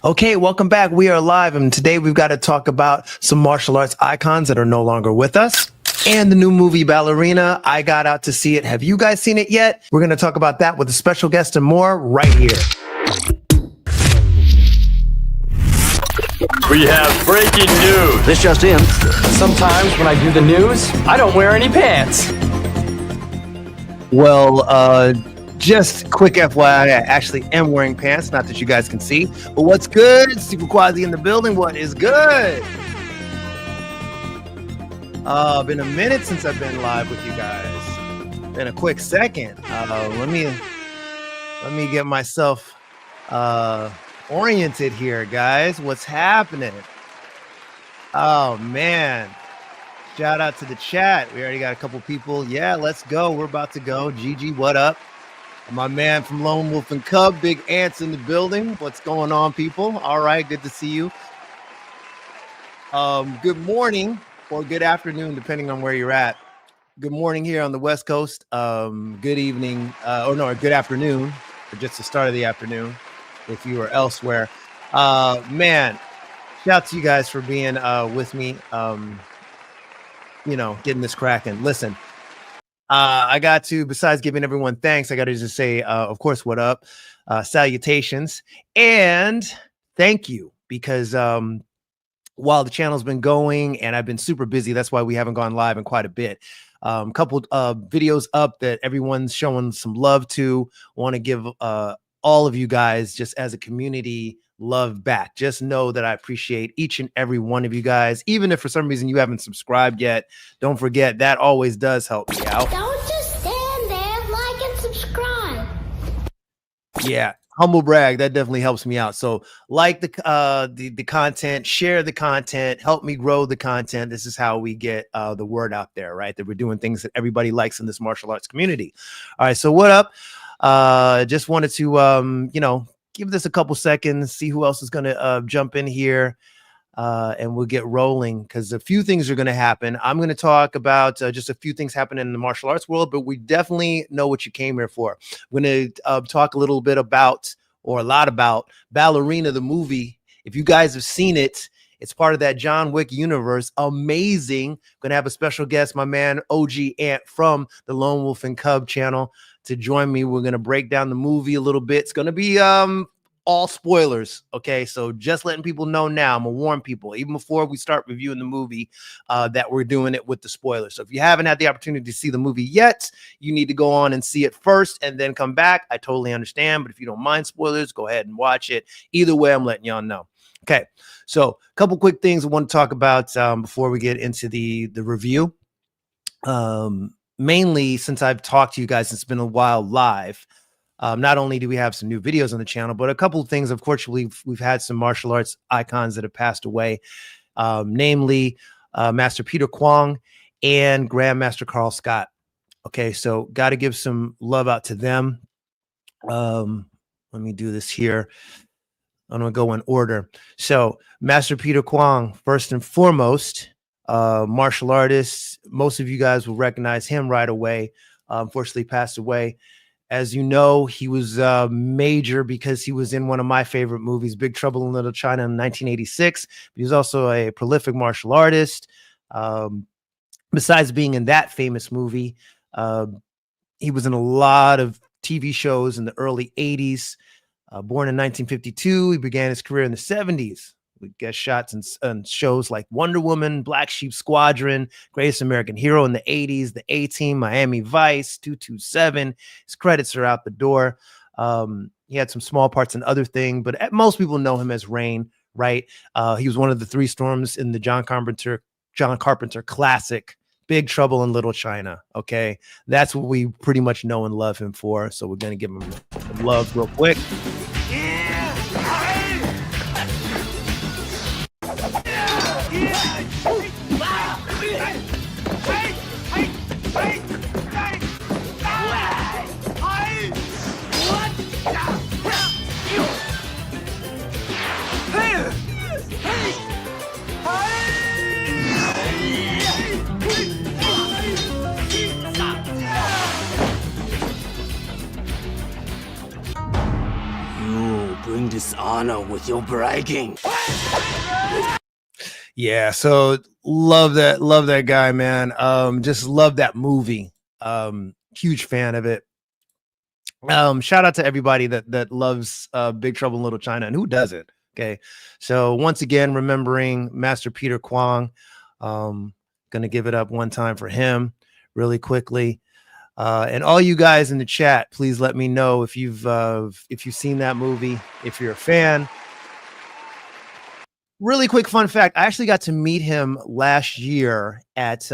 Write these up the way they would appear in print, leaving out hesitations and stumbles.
Okay, welcome back. We are live, and today we've got to talk about some martial arts icons that are no longer with us and the new movie Ballerina. I got out to see it. Have you guys seen it yet? We're going to talk about that with a special guest and more right here. We have breaking news. This just in. Sometimes when I do the news, I don't wear any pants. Well, just quick FYI, I actually am wearing pants, not that you guys can see. But what's good? Super Quasi in the building. What is good? Been a minute since I've been live with you guys. Been a quick second. Let me get myself oriented here, guys. What's happening? Oh man. Shout out to the chat. We already got a couple people. Yeah, let's go. We're about to go. Gigi, what up? My man from Lone Wolf and Cub, Big Ants in the building. What's going on, people? All right, good to see you. Good morning or good afternoon, depending on where you're at. Good morning here on the West Coast. Good evening, good afternoon, or just the start of the afternoon if you are elsewhere. Man, shout out to you guys for being with me. Getting this cracking. Listen. I got to, besides giving everyone thanks, I got to just say, of course, what up, salutations, and thank you, because while the channel's been going and I've been super busy, that's why we haven't gone live in quite a bit. Couple videos up that everyone's showing some love to. Want to give all of you guys, just as a community, love back. Just know that I appreciate each and every one of you guys. Even if for some reason you haven't subscribed yet, don't forget that always does help me out. Don't just stand there, like and subscribe. Yeah, humble brag, that definitely helps me out. So like the content, share the content, help me grow the content. This is how we get the word out there, right? That we're doing things that everybody likes in this martial arts community. All right, so what up? Just wanted to give this a couple seconds, see who else is going to jump in here, and we'll get rolling, because a few things are going to happen. I'm going to talk about just a few things happening in the martial arts world, but we definitely know what you came here for. We're going to talk a little bit about, or a lot about, Ballerina, the movie. If you guys have seen it, it's part of that John Wick universe. Amazing. Going to have a special guest, my man OG Ant from the Lone Wolf and Cub channel, to join me. We're going to break down the movie a little bit. It's going to be all spoilers, okay? So just letting people know now, I'm going to warn people, even before we start reviewing the movie, that we're doing it with the spoilers. So if you haven't had the opportunity to see the movie yet, you need to go on and see it first and then come back. I totally understand, but if you don't mind spoilers, go ahead and watch it. Either way, I'm letting y'all know. Okay, so a couple quick things I want to talk about before we get into the review. Mainly, since I've talked to you guys, it's been a while live. Not only do we have some new videos on the channel, but a couple of things. Unfortunately, we've had some martial arts icons that have passed away, namely Master Peter Kwong and Grandmaster Carl Scott. Okay, so got to give some love out to them. Let me do this here. I'm going to go in order. So Master Peter Kwong, first and foremost, martial artist. Most of you guys will recognize him right away. Unfortunately passed away. As you know, he was major because he was in one of my favorite movies, Big Trouble in Little China, in 1986. He was also a prolific martial artist. Besides being in that famous movie, he was in a lot of TV shows in the early 80s. Born in 1952, he began his career in the 70s. We guest shots in shows like Wonder Woman, Black Sheep Squadron, Greatest American Hero in the 80s, The A-Team, Miami Vice, 227. His credits are out the door. He had some small parts in other things, but most people know him as Rain, right? He was one of the three storms in the John Carpenter classic, Big Trouble in Little China. Okay, that's what we pretty much know and love him for. So we're gonna give him some love real quick. bring dishonor with your bragging. Yeah, so love that guy, man. Just love that movie. Huge fan of it. Shout out to everybody that loves Big Trouble in Little China, and who doesn't. Okay, so once again, remembering Master Peter Kwong. Gonna give it up one time for him really quickly. And all you guys in the chat, please let me know if you've seen that movie, if you're a fan. Really quick fun fact: I actually got to meet him last year at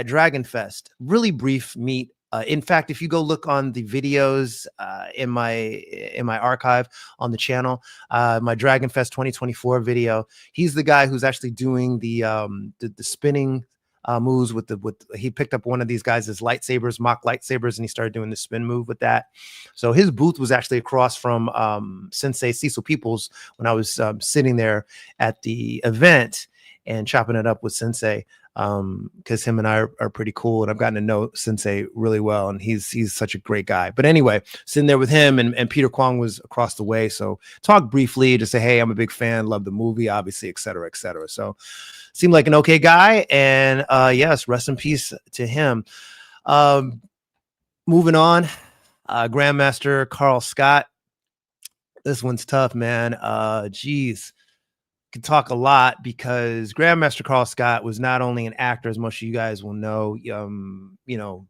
Dragon Fest. Really brief meet. In fact, if you go look on the videos in my archive on the channel, my Dragon Fest 2024 video, he's the guy who's actually doing the spinning moves with he picked up one of these guys' lightsabers, mock lightsabers, and he started doing the spin move with that. So his booth was actually across from Sensei Cecil Peoples when I was sitting there at the event and chopping it up with Sensei, because him and I are pretty cool, and I've gotten to know Sensei really well, and he's such a great guy. But anyway, sitting there with him, and Peter Kwong was across the way, so talk briefly to say, hey, I'm a big fan, love the movie, obviously, et cetera, et cetera. So seemed like an okay guy, and yes, rest in peace to him. Moving on, Grandmaster Carl Scott. This one's tough, man. Geez. Could talk a lot because Grandmaster Carl Scott was not only an actor, as most of you guys will know, you know,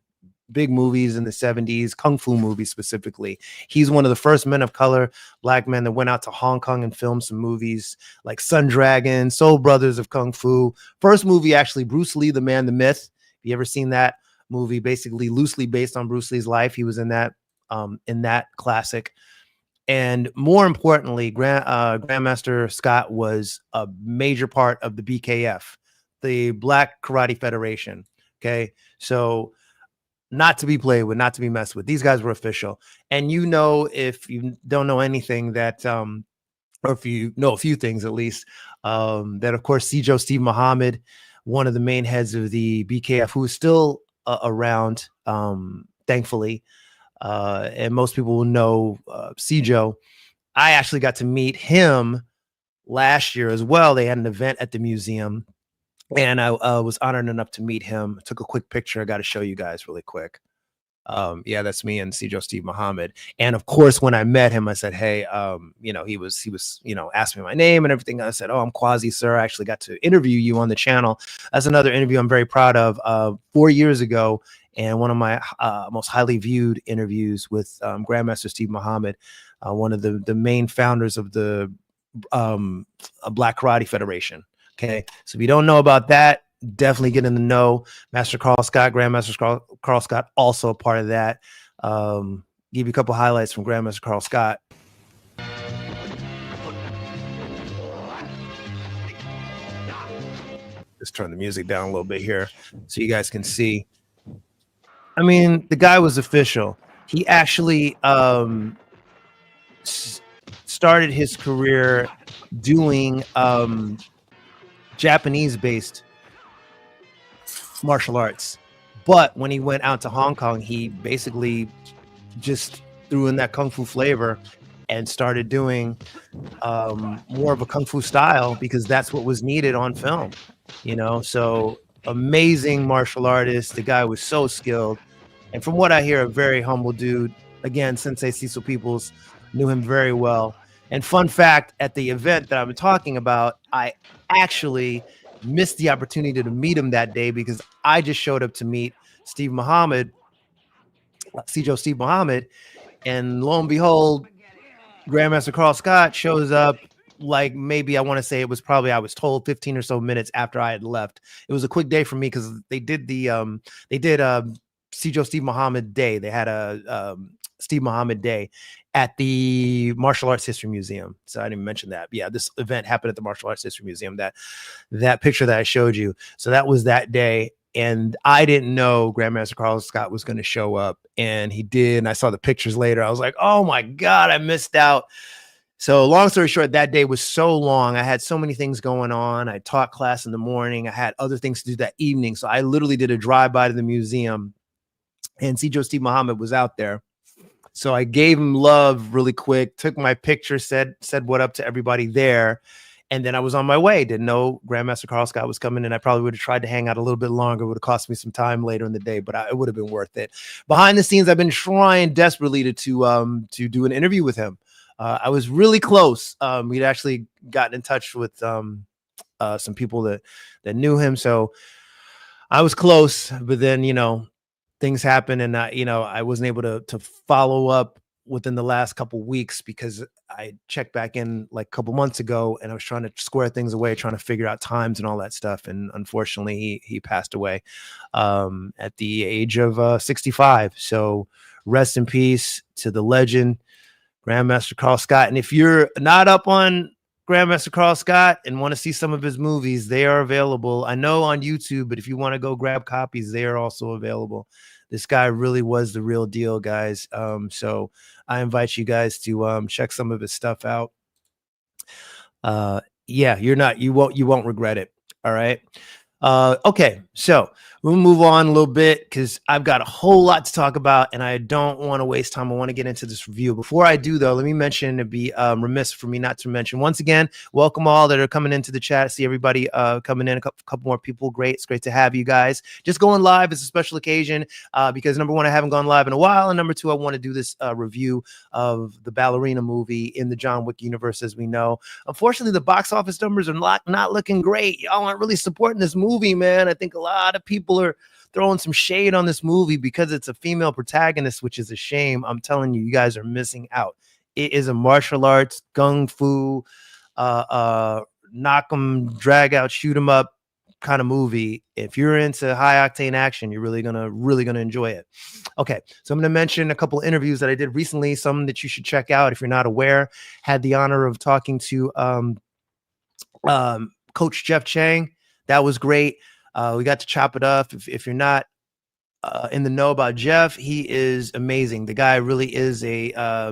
big movies in the 70s, kung fu movies specifically. He's one of the first men of color, black men, that went out to Hong Kong and filmed some movies like Sun Dragon, Soul Brothers of Kung Fu. First movie, actually, Bruce Lee, The Man, the Myth. Have you ever seen that movie? Basically loosely based on Bruce Lee's life. He was in that classic. And more importantly, Grandmaster Scott was a major part of the BKF, the Black Karate Federation. Okay, so not to be played with, not to be messed with. These guys were official. And you know, if you don't know anything, that or if you know a few things at least, that of course Sijo Steve Muhammad, one of the main heads of the BKF, who is still around, thankfully. And most people will know Sijo. I actually got to meet him last year as well. They had an event at the museum, and I was honored enough to meet him. I took a quick picture. I got to show you guys really quick. Yeah, that's me and Sijo Steve Muhammad. And of course, when I met him, I said, hey, you know, he was, you know, asked me my name and everything. I said, oh, I'm Quasi, sir. I actually got to interview you on the channel. That's another interview I'm very proud of. 4 years ago, and one of my most highly viewed interviews with Grandmaster Steve Muhammad, one of the main founders of the Black Karate Federation. Okay, so if you don't know about that, definitely get in the know. Master Carl Scott, Grandmaster Carl Scott, also a part of that. Give you a couple highlights from Grandmaster Carl Scott. Just turn the music down a little bit here so you guys can see. I mean, the guy was official. He actually started his career doing Japanese-based martial arts, but when he went out to Hong Kong, he basically just threw in that kung fu flavor and started doing more of a kung fu style, because that's what was needed on film, you know. So amazing martial artist. The guy was so skilled, and from what I hear, a very humble dude. Again, Sensei Cecil Peoples knew him very well. And fun fact, at the event that I'm talking about, I actually missed the opportunity to meet him that day because I just showed up to meet Steve Muhammad, Sijo Steve Muhammad, and lo and behold, Grandmaster Carl Scott shows up. Like, maybe I want to say it was probably, I was told, 15 or so minutes after I had left. It was a quick day for me because they did Sijo Steve Muhammad Day. They had a Steve Muhammad Day at the Martial Arts History Museum. So I didn't mention that. But yeah, this event happened at the Martial Arts History Museum, that picture that I showed you. So that was that day. And I didn't know Grandmaster Carl Scott was going to show up, and he did. And I saw the pictures later. I was like, oh my God, I missed out. So long story short, that day was so long. I had so many things going on. I taught class in the morning. I had other things to do that evening. So I literally did a drive-by to the museum, and Sijo Steve Muhammad was out there. So I gave him love really quick, took my picture, said what up to everybody there. And then I was on my way. Didn't know Grandmaster Carl Scott was coming, and I probably would have tried to hang out a little bit longer. It would have cost me some time later in the day, but it would have been worth it. Behind the scenes, I've been trying desperately to do an interview with him. I was really close. We'd actually gotten in touch with some people that knew him, so I was close. But then things happened, and I wasn't able to follow up within the last couple weeks because I checked back in like a couple months ago, and I was trying to square things away, trying to figure out times and all that stuff. And unfortunately, he passed away at the age of 65. So rest in peace to the legend, Grandmaster Carl Scott. And if you're not up on Grandmaster Carl Scott and want to see some of his movies, they are available. I know on YouTube, but if you want to go grab copies, they are also available. This guy really was the real deal, guys. So I invite you guys to check some of his stuff out. Yeah, you won't regret it. All right. Okay, so we'll move on a little bit because I've got a whole lot to talk about, and I don't want to waste time. I want to get into this review. Before I do, though, let me mention, it'd be remiss for me not to mention, once again, welcome all that are coming into the chat. See everybody coming in, a couple more people. Great. It's great to have you guys. Just going live is a special occasion because, number one, I haven't gone live in a while, and number two, I want to do this review of the Ballerina movie in the John Wick universe, as we know. Unfortunately, the box office numbers are not looking great. Y'all aren't really supporting this movie, man. I think a lot of people are throwing some shade on this movie because it's a female protagonist, which is a shame. I'm telling you, you guys are missing out. It is a martial arts, gung fu, knock 'em, drag out, shoot 'em up kind of movie. If you're into high octane action, you're really gonna enjoy it. Okay, so I'm gonna mention a couple interviews that I did recently, some that you should check out if you're not aware. Had the honor of talking to Coach Jeff Chang. That was great. We got to chop it up. If you're not in the know about Jeff, he is amazing. The guy really is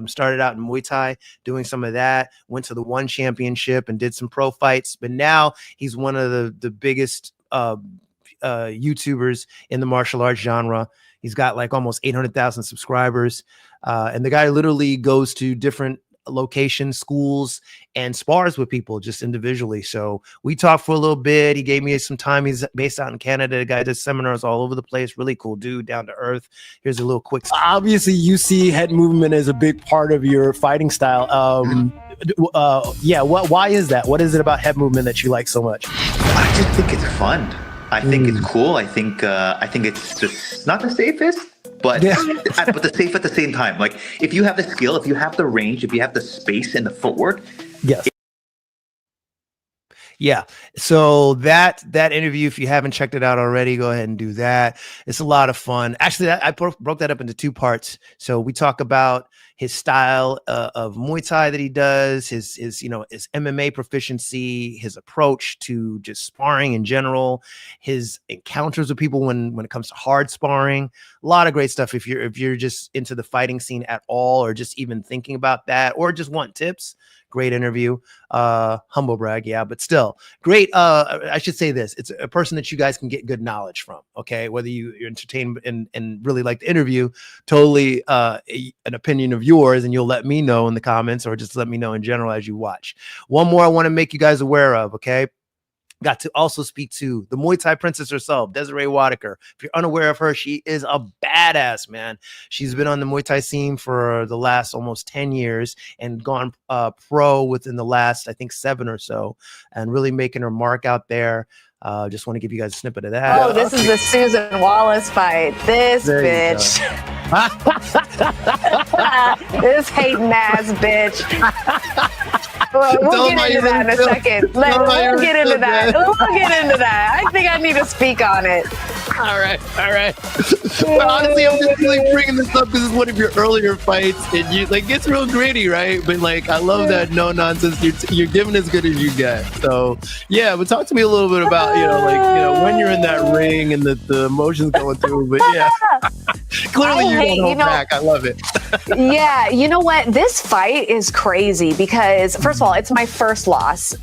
started out in Muay Thai, doing some of that, went to the One Championship and did some pro fights, but now he's one of the biggest YouTubers in the martial arts genre. He's got like almost 800,000 subscribers. And the guy literally goes to different locations, schools, and spars with people just individually. So we talked for a little bit. He gave me some time. He's based out in Canada. The guy does seminars all over the place. Really cool dude, down to earth. Here's a little quick. Obviously, you see head movement as a big part of your fighting style. Yeah, why is that? What is it about head movement that you like so much? I just think it's fun. I think it's cool. I think it's just not the safest, but but the safe at the same time. Like if you have the skill, if you have the range, if you have the space and the footwork. Yes. Yeah. So that interview, if you haven't checked it out already, go ahead and do that. It's a lot of fun. Actually, I broke that up into two parts. So we talk about his style of Muay Thai that he does, his MMA proficiency, his approach to just sparring in general, his encounters with people when it comes to hard sparring. A lot of great stuff if you're just into the fighting scene at all, or just even thinking about that, or just want tips. Great interview. Humble brag, yeah, but still great. I should say this. It's a person that you guys can get good knowledge from, okay? Whether you're entertained and really like the interview, totally an opinion of yours, and you'll let me know in the comments, or just let me know in general as you watch. One more I want to make you guys aware of, okay? Got to also speak to the Muay Thai princess herself, Desiree Wadaker. If you're unaware of her, she is a badass, man. She's been on the Muay Thai scene for the last almost 10 years and gone pro within the last, I think, 7 or so, and really making her mark out there. Just want to give you guys a snippet of that. Oh, this is the Susan Wallace fight. This bitch. This hating ass bitch. We'll get into that in a second. We'll get into that. We'll get into that. I think I need to speak on it. All right. But honestly, I'm just really bringing this up because it's one of your earlier fights, and you like it's real gritty, right? But like, I love that no nonsense. You're giving as good as you get. So yeah, but talk to me a little bit about when you're in that ring and the emotions going through. But yeah, clearly you don't hold back. I love it. Yeah, you know what? This fight is crazy because first of all, it's my first loss.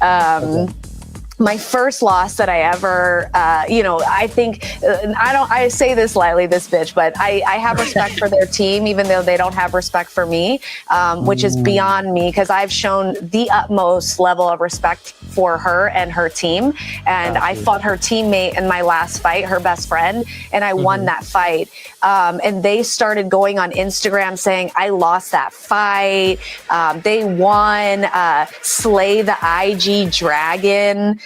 my first loss that I ever, I think, I say this lightly, this bitch, but I have respect for their team, even though they don't have respect for me, which is beyond me, because I've shown the utmost level of respect for her and her team. And I fought her teammate in my last fight, her best friend, and I won that fight. And they started going on Instagram saying, I lost that fight. They won, slay the IG dragon.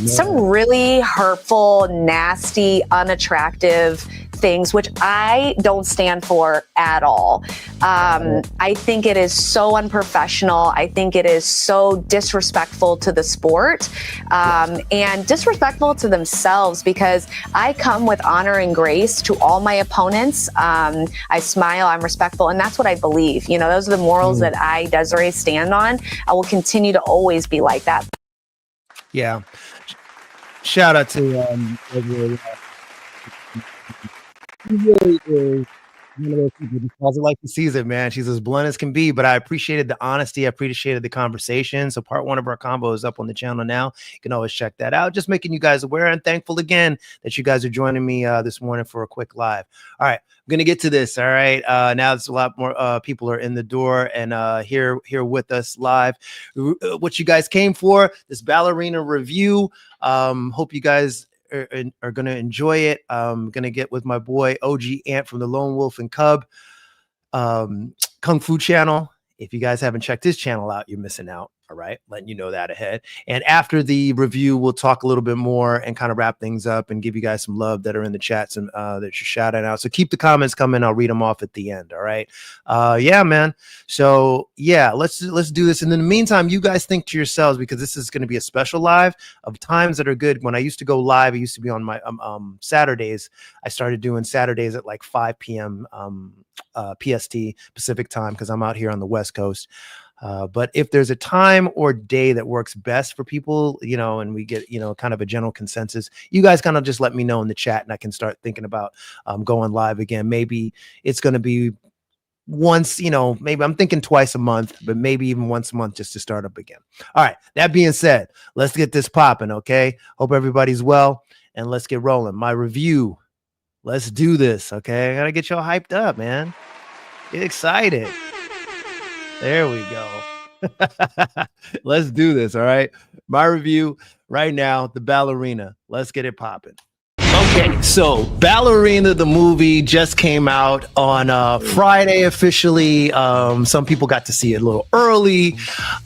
Some really hurtful, nasty, unattractive things, which I don't stand for at all. I think it is so unprofessional. I think it is so disrespectful to the sport, and disrespectful to themselves, because I come with honor and grace to all my opponents. I smile, I'm respectful, and that's what I believe. Those are the morals that I, Desiree, stand on. I will continue to always be like that. Yeah. Shout out to he really is one of those people who calls it like he sees it, man. She's as blunt as can be, but I appreciated the honesty. I appreciated the conversation. So part 1 of our combo is up on the channel now. You can always check that out. Just making you guys aware, and thankful again that you guys are joining me this morning for a quick live. All right, I'm going to get to this. All right. Now there's a lot more people are in the door and here with us live. What you guys came for, this Ballerina review. Hope you guys are going to enjoy it. I'm going to get with my boy OG Ant from the Lone Wolf and Cub Kung Fu channel. If you guys haven't checked his channel out, you're missing out. All right, letting you know that ahead. And after the review, we'll talk a little bit more and kind of wrap things up and give you guys some love that are in the chats and that you're shouting out. So keep the comments coming. I'll read them off at the end. All right. Yeah, man. So yeah, let's do this. And in the meantime, you guys think to yourselves, because this is going to be a special live of times that are good. When I used to go live, I used to be on my Saturdays. I started doing Saturdays at like 5 p.m. PST Pacific time, because I'm out here on the West Coast. But if there's a time or day that works best for people, and we get, kind of a general consensus, you guys kind of just let me know in the chat, and I can start thinking about going live again. Maybe it's going to be once, maybe I'm thinking twice a month, but maybe even once a month just to start up again. All right. That being said, let's get this popping. Okay. Hope everybody's well, and let's get rolling. My review. Let's do this. Okay. I got to get y'all hyped up, man. Get excited. There we go. Let's do this. All right. My review right now, the Ballerina. Let's get it popping. Okay, so Ballerina, the movie, just came out on Friday officially. Some people got to see it a little early.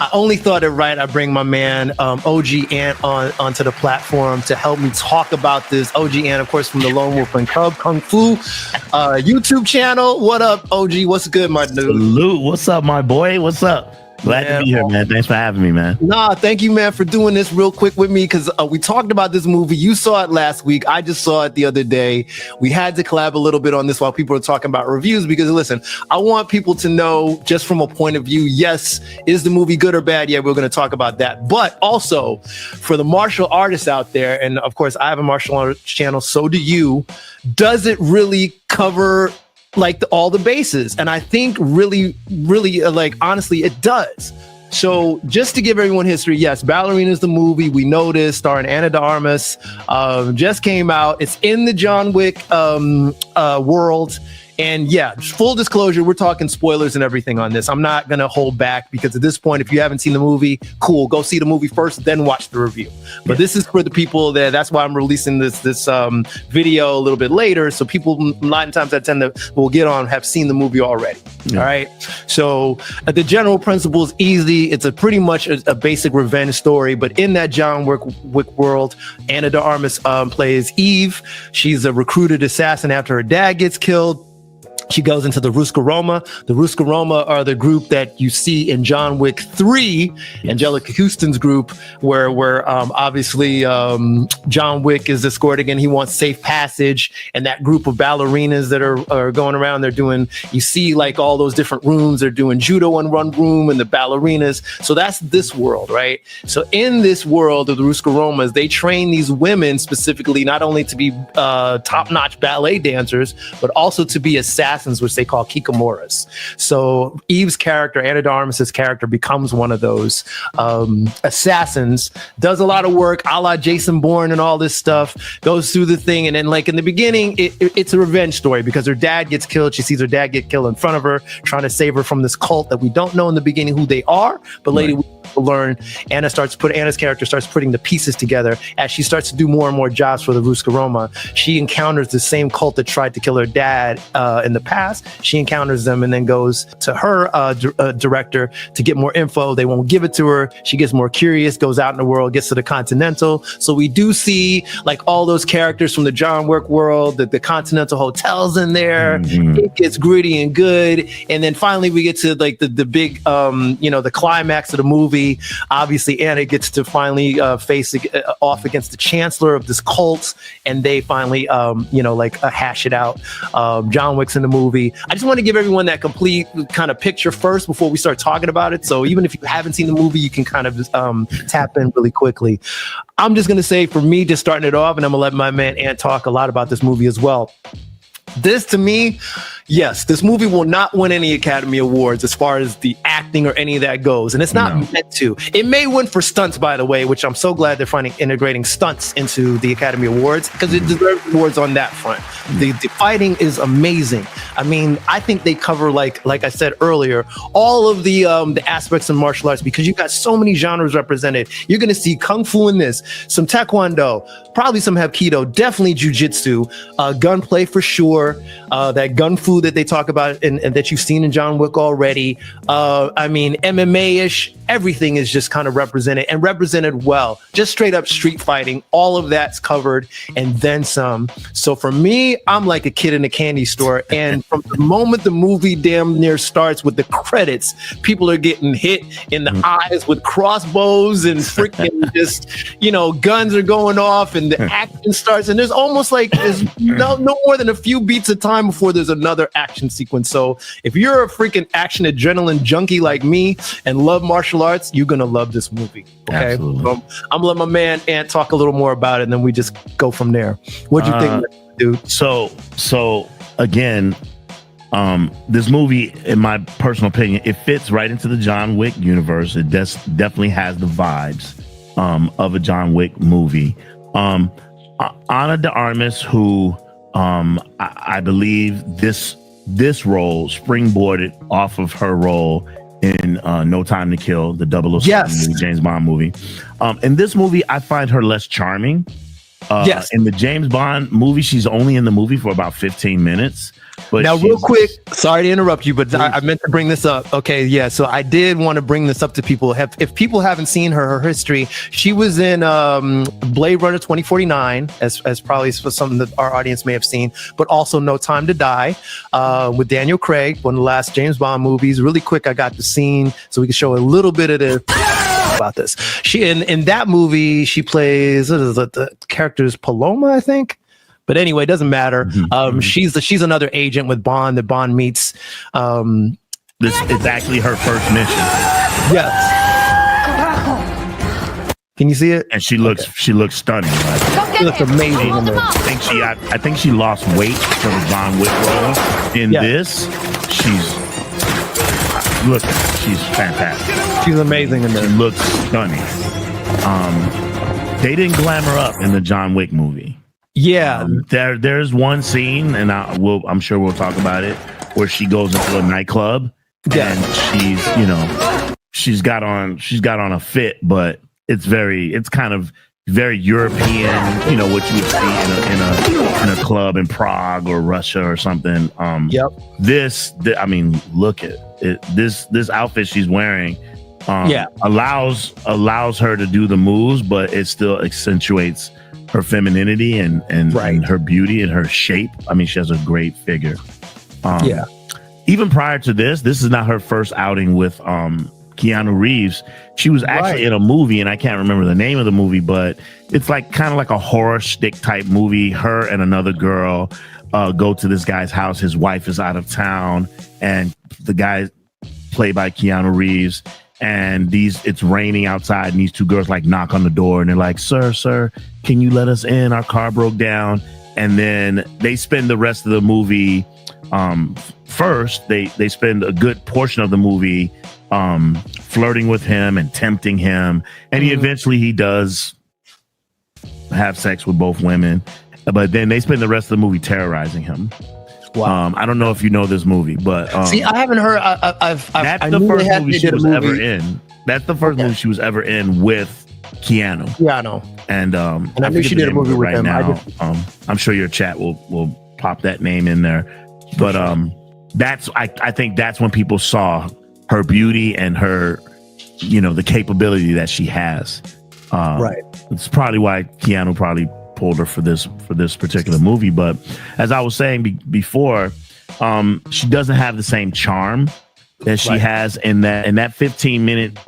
I only thought it right I bring my man OG Ant onto the platform to help me talk about this. OG Ant, of course, from the Lone Wolf and Cub Kung Fu YouTube channel. What up, OG? What's good, my dude? Salute. What's up, my boy? What's up? Glad to be here, man. Thanks for having me, man. Nah, thank you, man, for doing this real quick with me, because we talked about this movie. You saw it last week. I just saw it the other day. We had to collab a little bit on this while people are talking about reviews, because, listen, I want people to know just from a point of view, yes, is the movie good or bad? Yeah, we're going to talk about that. But also for the martial artists out there, and of course, I have a martial arts channel, so do you. Does it really cover like all the bases? And I think really, like, honestly, it does. So just to give everyone history, yes, Ballerina is the movie. We know this, starring Ana de Armas, just came out. It's in the John Wick world. And yeah, full disclosure, we're talking spoilers and everything on this. I'm not going to hold back, because at this point, if you haven't seen the movie, cool, go see the movie first, then watch the review. But this is for the people that's why I'm releasing this video a little bit later. So people 9 times out of 10 that will get on have seen the movie already. Yeah. All right. So the general principle is easy. It's pretty much a basic revenge story. But in that John Wick world, Ana de Armas plays Eve. She's a recruited assassin after her dad gets killed. She goes into the Ruska Roma. The Ruska Roma are the group that you see in John Wick 3, Angelica Houston's group, where obviously John Wick is escorting and he wants safe passage. And that group of ballerinas that are going around, they're doing, you see like all those different rooms, they're doing judo in one room and the ballerinas. So that's this world, right? So in this world of the Ruska Romas, they train these women specifically, not only to be top-notch ballet dancers, but also to be assassins assassins, which they call kikomoras. So Eve's character, Ana de Armas' character, becomes one of those assassins, does a lot of work a la Jason Bourne and all this stuff, goes through the thing. And then like in the beginning, it's a revenge story because her dad gets killed. She sees her dad get killed in front of her, trying to save her from this cult that we don't know in the beginning who they are, but later we learn. Ana's character starts putting the pieces together as she starts to do more and more jobs for the Ruska Roma. She encounters the same cult that tried to kill her dad in the past. She encounters them and then goes to her director to get more info. They won't give it to her. She gets more curious, goes out in the world, gets to the Continental. So we do see like all those characters from the John Wick world, the Continental hotels in there. It gets gritty and good. And then finally we get to like the big, the climax of the movie. Obviously, Ana gets to finally face off against the chancellor of this cult, and they finally, hash it out. John Wick's in the movie. I just want to give everyone that complete kind of picture first before we start talking about it. So even if you haven't seen the movie, you can kind of tap in really quickly. I'm just going to say, for me, just starting it off, and I'm going to let my man Ant talk a lot about this movie as well. This, to me, yes, this movie will not win any Academy Awards as far as the acting or any of that goes. And it's not meant to. It may win for stunts, by the way, which I'm so glad they're finally integrating stunts into the Academy Awards because it deserves awards on that front. The fighting is amazing. I mean, I think they cover, like I said earlier, all of the aspects of martial arts because you've got so many genres represented. You're going to see Kung Fu in this, some Taekwondo, probably some Hapkido, definitely Jiu-Jitsu, gunplay for sure. That gun fu that they talk about and that you've seen in John Wick already. I mean, MMA-ish, everything is just kind of represented and represented well. Just straight up street fighting. All of that's covered and then some. So for me, I'm like a kid in a candy store. And from the moment the movie damn near starts with the credits, people are getting hit in the eyes with crossbows and freaking just, guns are going off and the action starts. And there's almost like there's no more than a few beats of time before there's another action sequence. So if you're a freaking action adrenaline junkie like me and love martial arts, you're gonna love this movie. Okay, so I'm gonna let my man Ant talk a little more about it, and then we just go from there. What do you think, dude? So again, this movie, in my personal opinion, it fits right into the John Wick universe. It definitely has the vibes of a John Wick movie. Ana de Armas, who I believe this role springboarded off of her role in No Time to Kill, the 007 movie, James Bond movie. In this movie, I find her less charming. In the James Bond movie, she's only in the movie for about 15 minutes. But now, real quick, sorry to interrupt you, but I meant to bring this up. Okay, yeah, so I did want to bring this up to people. If people haven't seen her history, she was in Blade Runner 2049, as probably something that our audience may have seen, but also No Time to Die with Daniel Craig, one of the last James Bond movies. Really quick, I got the scene so we can show a little bit of the about this. She in that movie, she plays the character is Paloma, I think. But anyway, it doesn't matter. She's another agent with Bond that Bond meets. This is actually her first mission. Yes. Can you see it? And she looks stunning. Right? She looks amazing. I think she lost weight for the John Wick role. In this, she's fantastic. She's amazing in there. She looks stunning. They didn't glamour up in the John Wick movie. Yeah, there's one scene, and I'm sure we'll talk about it, where she goes into a nightclub and she's got on a fit, but it's kind of very European, what you would see in a club in Prague or Russia or something. Look at it. This outfit she's wearing allows her to do the moves, but it still accentuates her femininity and her beauty and her shape. I mean, she has a great figure. Even prior to this is not her first outing with Keanu Reeves. She was actually in a movie, and I can't remember the name of the movie, but it's like kind of like a horror stick type movie. Her and another girl go to this guy's house. His wife is out of town, and the guy played by Keanu Reeves. And it's raining outside, and these two girls like knock on the door, and they're like, sir, can you let us in? Our car broke down. And then they spend the rest of the movie First, they spend a good portion of the movie flirting with him and tempting him, and he does have sex with both women, but then they spend the rest of the movie terrorizing him. Wow. I don't know if you know this movie, but see, I haven't heard. That's the first movie she was ever in. That's the first movie she was ever in with Keanu. And I knew she did a movie with him. Now. I'm sure your chat will pop that name in there, but I think that's when people saw her beauty and her, the capability that she has. Right. It's probably why Keanu probably pulled her for this particular movie. But as I was saying before, she doesn't have the same charm that she has in that 15-minute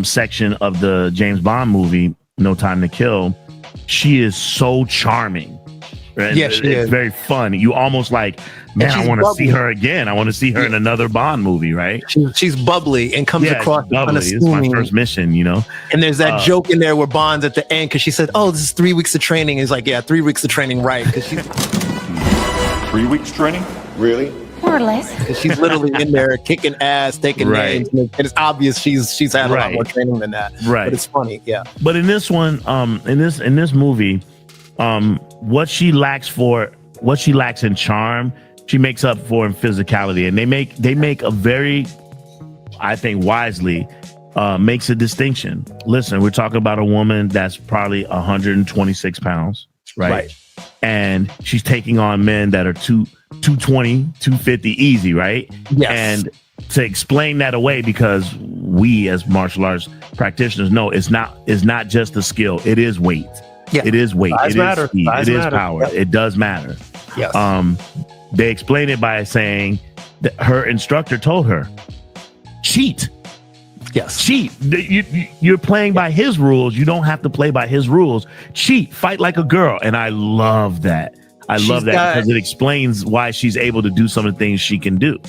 section of the James Bond movie, No Time to Kill. She is so charming. Right? Yeah, she is. It's very fun. You almost like, man, I want to see her again. I want to see her in another Bond movie, right? She's bubbly and comes across bubbly. It's my first mission, And there's that joke in there where Bond's at the end because she said, "Oh, this is 3 weeks of training." He's like, "Yeah, 3 weeks of training, right?" Because she's 3 weeks training, really? More or less. She's literally in there kicking ass, taking names, and it's obvious she's had a lot more training than that. Right. But it's funny, yeah. But in this one, in this movie, what she lacks in charm, she makes up for in physicality, and they make a very, I think wisely, makes a distinction. Listen, we're talking about a woman that's probably 126 pounds, right? And she's taking on men that are 220, 250 easy, right? Yes. And to explain that away, because we as martial arts practitioners know it's not just a skill, it is weight. Yeah. It is weight. It is speed. It is power. Yep. It does matter. Yes. They explain it by saying that her instructor told her, cheat. Yes. Cheat. You're playing by his rules. You don't have to play by his rules. Cheat. Fight like a girl. And I love that. I love that because it explains why she's able to do some of the things she can do.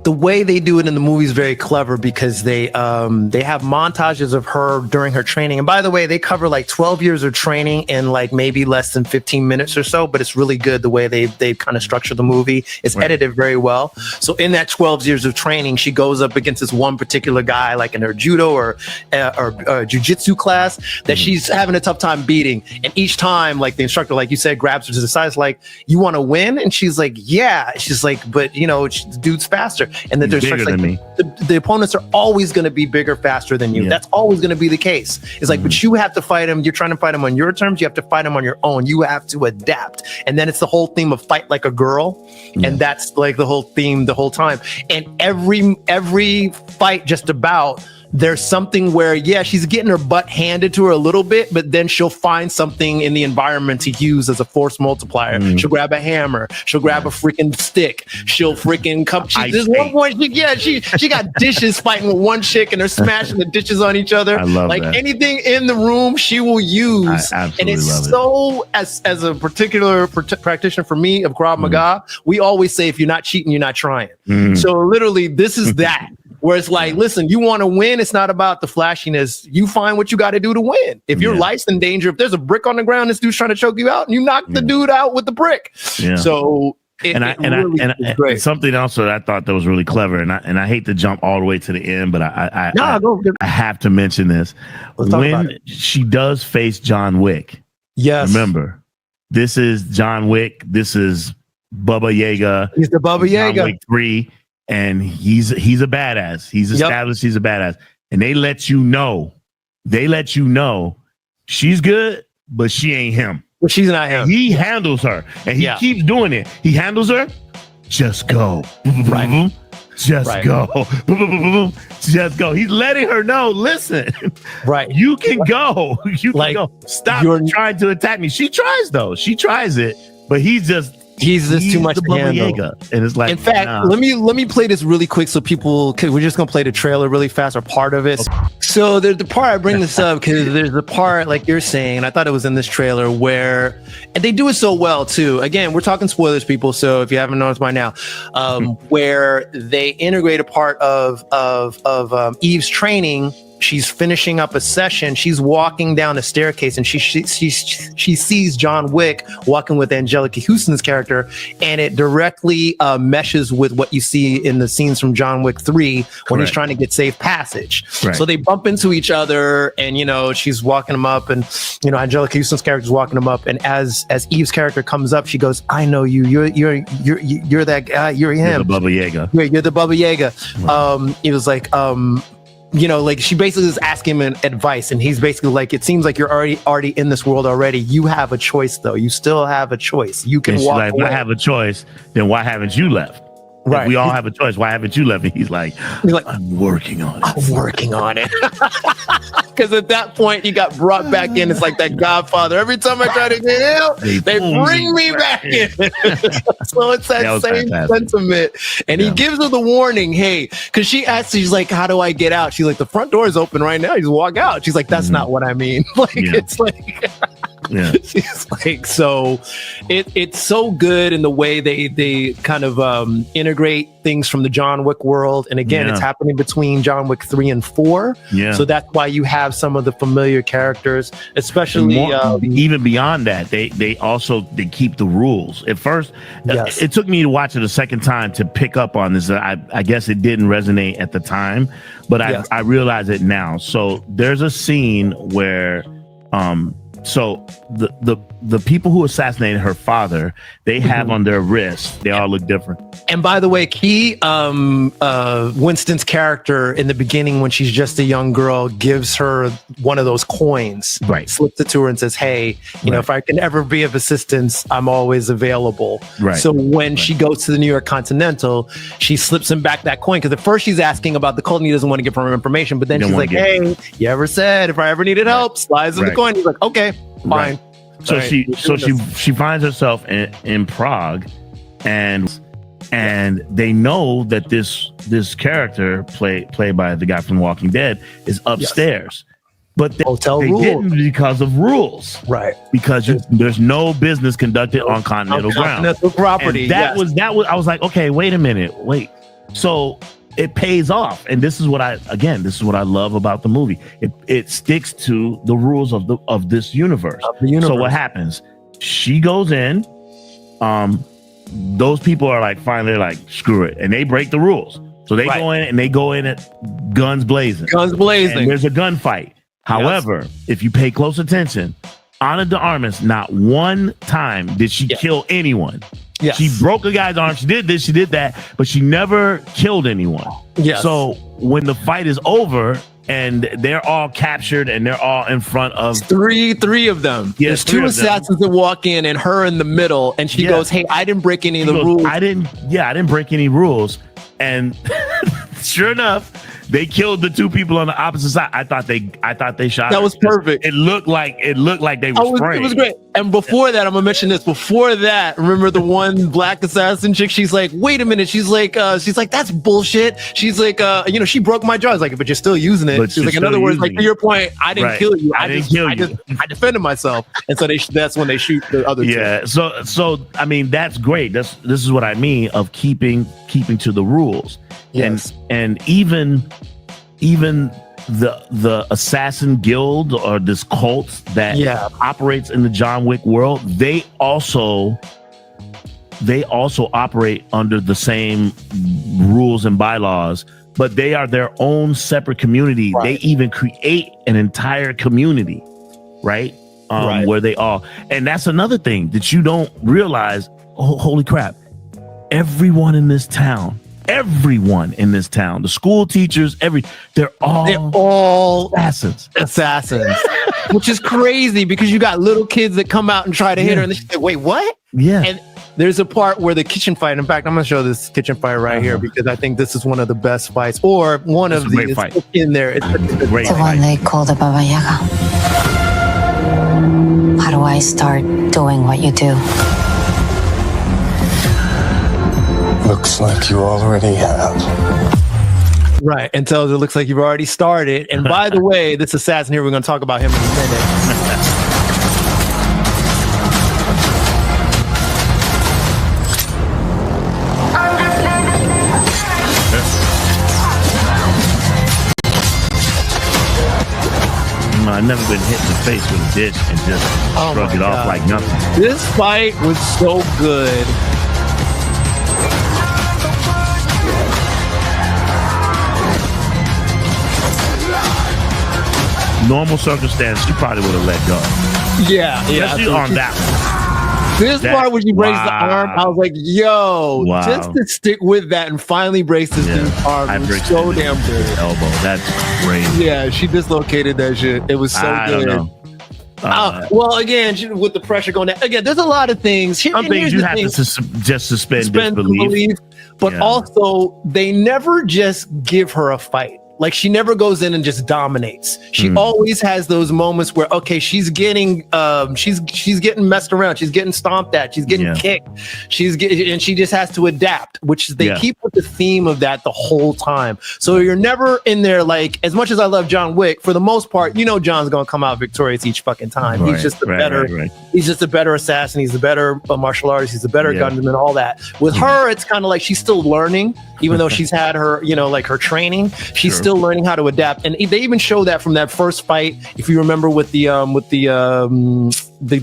The way they do it in the movie is very clever because they have montages of her during her training. And by the way, they cover like 12 years of training in like maybe less than 15 minutes or so, but it's really good the way they kind of structure the movie. It's edited very well. So in that 12 years of training, she goes up against this one particular guy, like in her judo or jiu-jitsu class that she's having a tough time beating. And each time, like the instructor, like you said, grabs her to the side, like, "You want to win?" And she's like, "Yeah." She's like, "But the dude's faster." And that there's the opponents are always going to be bigger, faster than you. Yeah. That's always going to be the case. It's like, but you have to fight him. You're trying to fight him on your terms. You have to fight him on your own. You have to adapt. And then it's the whole theme of fight like a girl. Yeah. And that's like the whole theme the whole time. And every fight just about, there's something where, she's getting her butt handed to her a little bit, but then she'll find something in the environment to use as a force multiplier. She'll grab a hammer. She'll grab a freaking stick. She'll freaking come. There's one point, she got dishes fighting with one chick and they're smashing the dishes on each other. I love like that. Anything in the room, she will use. I absolutely and it's love so, as a particular practitioner for me of Krav Maga, we always say, if you're not cheating, you're not trying. So literally, this is that. Where it's like, listen, you want to win. It's not about the flashiness. You find what you got to do to win. If your life's in danger, if there's a brick on the ground, this dude's trying to choke you out, and you knock the dude out with the brick. Yeah. So and something else that I thought that was really clever, and I hate to jump all the way to the end, but I have to mention this. When she does face John Wick, remember, this is John Wick. This is Bubba Jagger. He's the Bubba Jagger. John Wick 3. And he's a badass. He's established. He's a badass. And they let you know she's good, but she ain't him. But she's not him. He handles her, and he keeps doing it. He handles her. Just go. Right. Just go. Just go. He's letting her know, listen. Right. You can go. You can go. Stop trying to attack me. She tries, though. She tries it, but he's just too much to handle. And it's like, in fact, let me play this really quick so people, because we're just gonna play the trailer really fast, or part of it. Okay. So there's the part, I bring this up because there's the part, like you're saying, and I thought it was in this trailer, where, and they do it so well too. Again, we're talking spoilers, people, so if you haven't noticed by now, where they integrate a part of Eve's training she's finishing up a session. She's walking down a staircase, and she sees John Wick walking with Angelica Houston's character, and it directly meshes with what you see in the scenes from John Wick 3 when he's trying to get safe passage. Right. So they bump into each other, and she's walking him up, and Angelica Houston's character's walking him up, and as Eve's character comes up, she goes, "I know you. You're that guy. You're him. You're the Bubba Jagger. You're the Bubba Jagger." Right. He was like, like she basically is asking him advice, and he's basically like, "It seems like you're already in this world already. You have a choice, though. You still have a choice. You can walk away." I have a choice. Then why haven't you left? Right. If we all have a choice. Why haven't you left? And he's like, I'm working on it. I'm working on it. Because at that point, he got brought back in. It's like that Godfather. Every time I try to get out, they bring me back in. So it's that same sentiment. And he gives her the warning, hey, because she asks, she's like, how do I get out? She's like, the front door is open right now. You just walk out. She's like, that's not what I mean. It's like... Yeah. She's like, so it's so good in the way they kind of integrate things from the John Wick world. And again, it's happening between John Wick 3 and 4. Yeah. So that's why you have some of the familiar characters, especially even beyond that, they keep the rules. At first, it took me to watch it a second time to pick up on this. I guess it didn't resonate at the time, but I realize it now. So there's a scene where so the people who assassinated her father, they have on their wrists, they all look different. And by the way, Winston's character in the beginning, when she's just a young girl, gives her one of those coins, slips it to her and says, hey, you know, if I can ever be of assistance, I'm always available. Right. So when she goes to the New York Continental, she slips him back that coin, because at first she's asking about the cult and he doesn't want to give her information, but then she's like, hey, you ever said if I ever needed help, slides in the coin. He's like, okay, fine. So she finds herself in Prague, and they know that this character played by the guy from Walking Dead is upstairs, but they didn't because of rules, right? Because there's no business conducted on continental ground, property. And that was I was like, okay, wait a minute, so it pays off, and this is what I love about the movie. It sticks to the rules of this universe. So what happens? She goes in. Those people are like, fine, they're like, screw it, and they break the rules. So they go in at guns blazing. And there's a gunfight. However, if you pay close attention, Ana de Armas, not one time did she kill anyone. Yes. She broke a guy's arm. She did this, she did that, but she never killed anyone. Yes. So when the fight is over and they're all captured and they're all in front of three of them. Yeah, there's two assassins that walk in and her in the middle, and she goes, "Hey, I didn't break any of the rules. I didn't break any rules." And sure enough, they killed the two people on the opposite side. I thought they shot. That was perfect. It looked like they were spraying. It was great. And before that, I'm gonna mention this. Before that, remember the one black assassin chick? She's like, wait a minute. She's like, that's bullshit. She's like, she broke my jaw. I was like, but you're still using it. She's like, in other words, like, to your point, I didn't kill you. I defended myself. And so that's when they shoot the other two. Yeah. So I mean, that's great. This is what I mean of keeping to the rules. Yes. And even the assassin guild, or this cult that operates in the John Wick world, they also operate under the same rules and bylaws, but they are their own separate community. They even create an entire community, right? Where they all, and that's another thing that you don't realize. Oh, holy crap. Everyone in this town, the school teachers, they're all assassins, which is crazy, because you got little kids that come out and try to hit her, and they say, wait, what? Yeah. And there's a part where the kitchen fight, in fact, I'm going to show this kitchen fight right here, because I think this is one of the best fights, or one of the fight in there. It's a great fight. The one they call the Bubba Jagger. How do I start doing what you do? Looks like you already have. Right, and tells it looks like you've already started. And by the way, this assassin here, we're going to talk about him in a minute. I've never been hit in the face with a ditch and just shrug it off like nothing. This fight was so good. Normal circumstance, she probably would have let go. Yeah. Especially on that one. This part when she breaks the arm, I was like, yo, just to stick with that and finally brace this dude's arm. It was so damn good. Elbow, that's great. Yeah, she dislocated that shit. It was so good. Don't know. Well, again, with the pressure going down, again, there's a lot of things. Some things you have to just suspend disbelief. But also, they never just give her a fight. Like, she never goes in and just dominates. She always has those moments where, okay, she's getting getting messed around. She's getting stomped at. She's getting kicked. And she just has to adapt, which they keep with the theme of that the whole time. So you're never in there, like, as much as I love John Wick, for the most part, you know, John's going to come out victorious each fucking time. He's just he's just a better assassin. He's a better martial artist. He's a better gunman, all that. With her, it's kind of like she's still learning, even though she's had her, you know, like her training. She's still learning how to adapt, and they even show that from that first fight. If you remember with the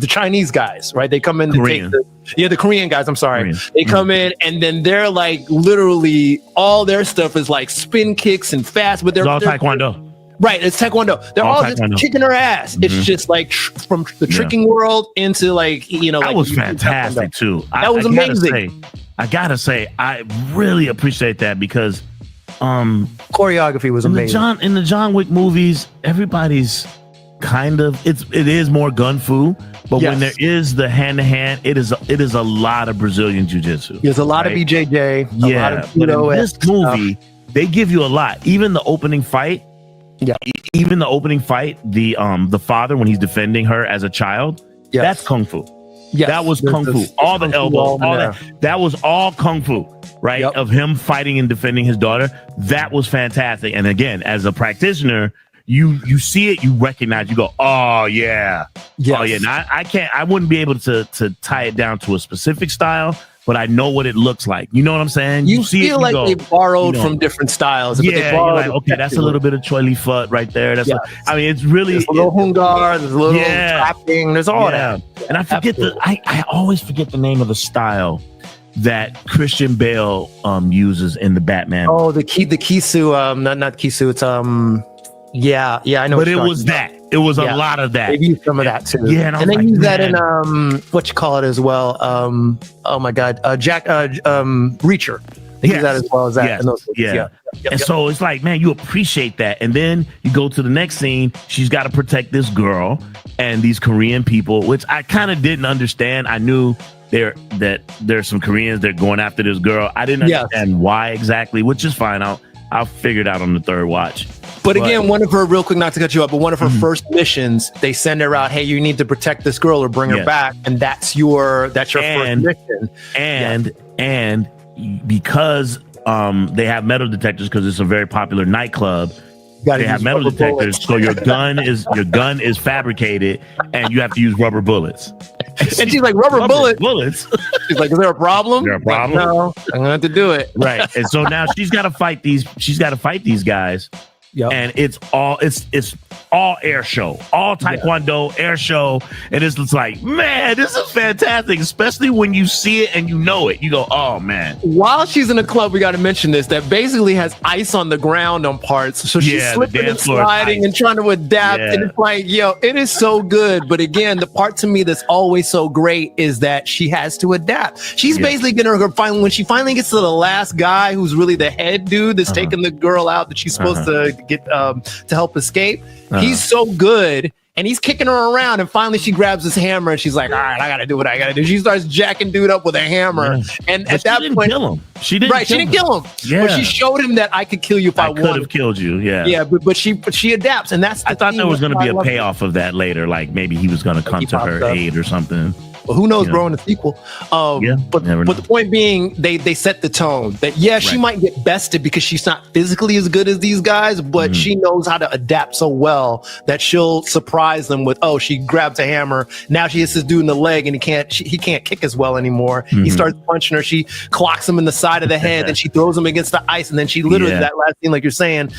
Chinese guys, right? They come in to take the Korean guys. I'm sorry, they come in and then they're like literally all their stuff is like spin kicks and fast, but they're all taekwondo. Right, it's taekwondo. They're all just kicking her ass. It's just like from the tricking world into like, you know, that like was fantastic too. That was amazing. I gotta say, I really appreciate that because choreography was amazing. In the John Wick movies, everybody's kind of it is more gun fu, but when there is the hand to hand, it is a lot of Brazilian jiu-jitsu. There's a lot of BJJ. Yeah, a lot of but in this movie, they give you a lot. Even the opening fight. Yeah. Even the opening fight, the father when he's defending her as a child, that's kung fu. Yes. That was kung fu. All the elbows, all that was all kung fu, right? Of him fighting and defending his daughter. That was fantastic. And again, as a practitioner, you see it, you recognize, you go, oh yeah. Yes. Oh yeah. Now I wouldn't be able to tie it down to a specific style, but I know what it looks like. You know what I'm saying? You see feel it, you like they borrowed from different styles. Yeah, they borrowed, like, okay, that's a little bit of Choi Li Fut right there. That's I mean, it's really there's a little hungar, there's a little trapping, there's all that. And I forget I always forget the name of the style that Christian Bale uses in the Batman. Oh, the Kisu, not Kisu, it's I know. But it was that. It was a lot of that. They used some of that too. Yeah, and they use that in what you call it as well. Oh my God, Reacher. They use that as well as that. And so it's like, man, you appreciate that, and then you go to the next scene. She's got to protect this girl and these Korean people, which I kind of didn't understand. I knew there's some Koreans that are going after this girl. I didn't understand why exactly, which is fine. I'll figure it out on the third watch. But again, one of her, real quick, not to cut you up, but one of her first missions, they send her out, hey, you need to protect this girl or bring her back. And that's your first mission. And because they have metal detectors, because it's a very popular nightclub, they have metal detectors, so your gun is fabricated and you have to use rubber bullets. And she's like, rubber bullets? She's like, is there a problem? Is there a problem? Like, no, I'm gonna have to do it. Right. And so now she's got to fight these guys. Yep. And it's all air show, all taekwondo air show, and it's like, man, this is fantastic, especially when you see it and you know it. You go, oh man. While she's in a club, we got to mention this, that basically has ice on the ground on parts, so she's slipping and sliding and trying to adapt, and it's like, yo, it is so good. But again, the part to me that's always so great is that she has to adapt. She's basically getting her final, when she finally gets to the last guy who's really the head dude that's taking the girl out that she's supposed to get to help escape. He's so good and he's kicking her around, and finally she grabs his hammer and she's like, all right, I gotta do what I gotta do. She starts jacking dude up with a hammer, and at that point, kill him. She didn't kill him. But she showed him that I could kill you if I wanted. I could have killed you. But she adapts, and that's I thought there was going to be a payoff of that later, like maybe he was going to come to her aid or something. Well, who knows, bro, in the sequel. But the point being, they set the tone that, she might get bested because she's not physically as good as these guys, but she knows how to adapt so well that she'll surprise them with, she grabs a hammer. Now she hits this dude in the leg and he can't kick as well anymore. He starts punching her. She clocks him in the side of the head and she throws him against the ice. And then she literally, that last scene, like you're saying,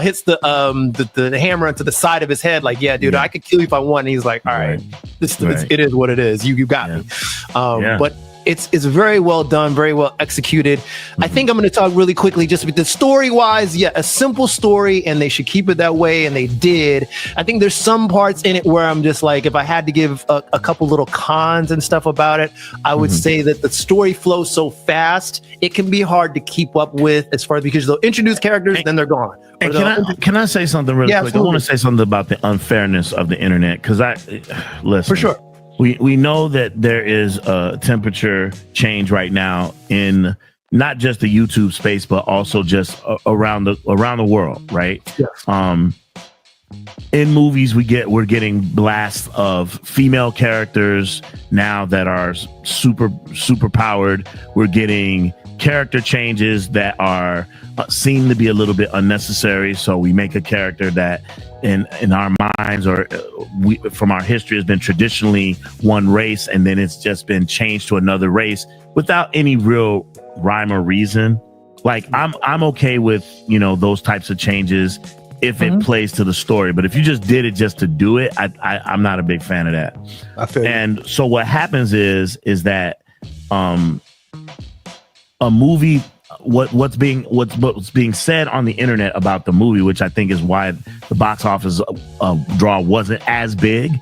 hits the hammer into the side of his head, like, yeah, dude, I could kill you if I want. And he's like, all right, it is what it is. You got me. But it's very well done, very well executed. I think I'm going to talk really quickly just with the story wise. Yeah, a simple story, and they should keep it that way, and they did. I think there's some parts in it where I'm just like, if I had to give a couple little cons and stuff about it, I would say that the story flows so fast, it can be hard to keep up with as far as, because they'll introduce characters, then they're gone. And can I say something really quick? Absolutely. I want to say something about the unfairness of the internet, because listen. For sure. We know that there is a temperature change right now in not just the YouTube space, but also just around the world, right? Yes. In movies, we're getting blasts of female characters now that are super powered. We're getting character changes that are seem to be a little bit unnecessary. So we make a character that in our minds, or from our history, has been traditionally one race, and then it's just been changed to another race without any real rhyme or reason. Like I'm okay with, those types of changes if it plays to the story, but if you just did it just to do it, I'm not a big fan of that. I feel and so what happens is that a movie, what's being said on the internet about the movie, which I think is why the box office draw wasn't as big,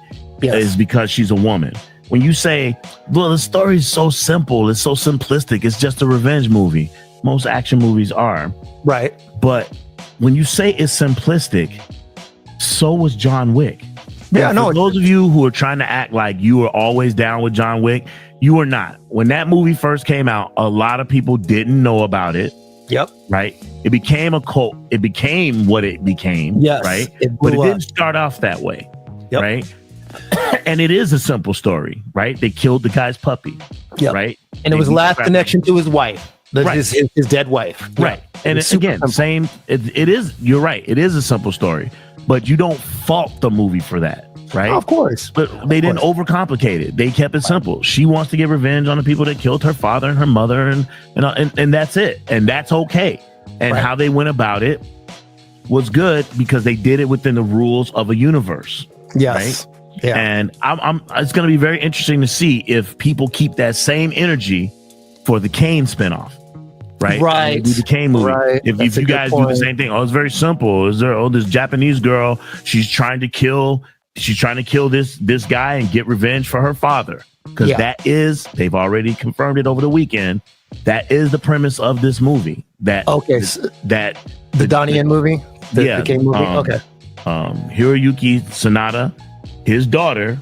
is because she's a woman. When you say, well, the story is so simple, it's so simplistic, it's just a revenge movie. Most action movies are. Right. But when you say it's simplistic, so was John Wick. Yeah, no. For those of you who are trying to act like you were always down with John Wick, you were not. When that movie first came out, a lot of people didn't know about it. Yep. Right. It became a cult. It became what it became. Yes. Right. But it didn't start off that way. Yep. Right. And it is a simple story. Right. They killed the guy's puppy. Yep. Right. And it was last connection to his wife. His dead wife. Right. And again, same. It is. You're right. It is a simple story, but you don't fault the movie for that. Right. Of course. But they didn't overcomplicate it. They kept it simple. She wants to get revenge on the people that killed her father and her mother, and that's it. And that's okay. And how they went about it was good because they did it within the rules of a universe. Yes. Right? Yeah. And it's going to be very interesting to see if people keep that same energy for the Kane spinoff. Right. Right. Do the Kane movie. Right. If you guys do the same thing. Oh, it's very simple. This Japanese girl, she's trying to kill this guy and get revenge for her father. Because they've already confirmed it over the weekend. That is the premise of this movie. The Donnie Yen movie? The Kane movie? Okay. Hiroyuki Sanada, his daughter,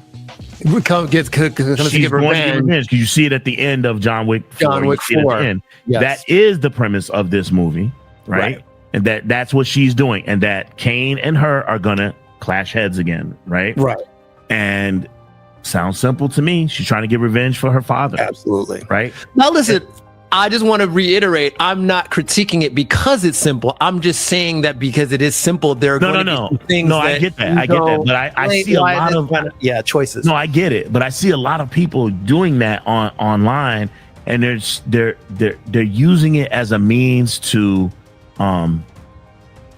she's going to get revenge because you see it at the end of John Wick 4. John Wick 4. Yes. That is the premise of this movie, right? And that's what she's doing, and that Kane and her are gonna clash heads again, right? Right. And sounds simple to me. She's trying to get revenge for her father. Absolutely. Right. Now listen, I just want to reiterate, I'm not critiquing it because it's simple. I'm just saying that because it is simple, there are going to be things. No, I get that. I get that. But I see a lot of choices. No, I get it. But I see a lot of people doing that online, and they're using it as a means to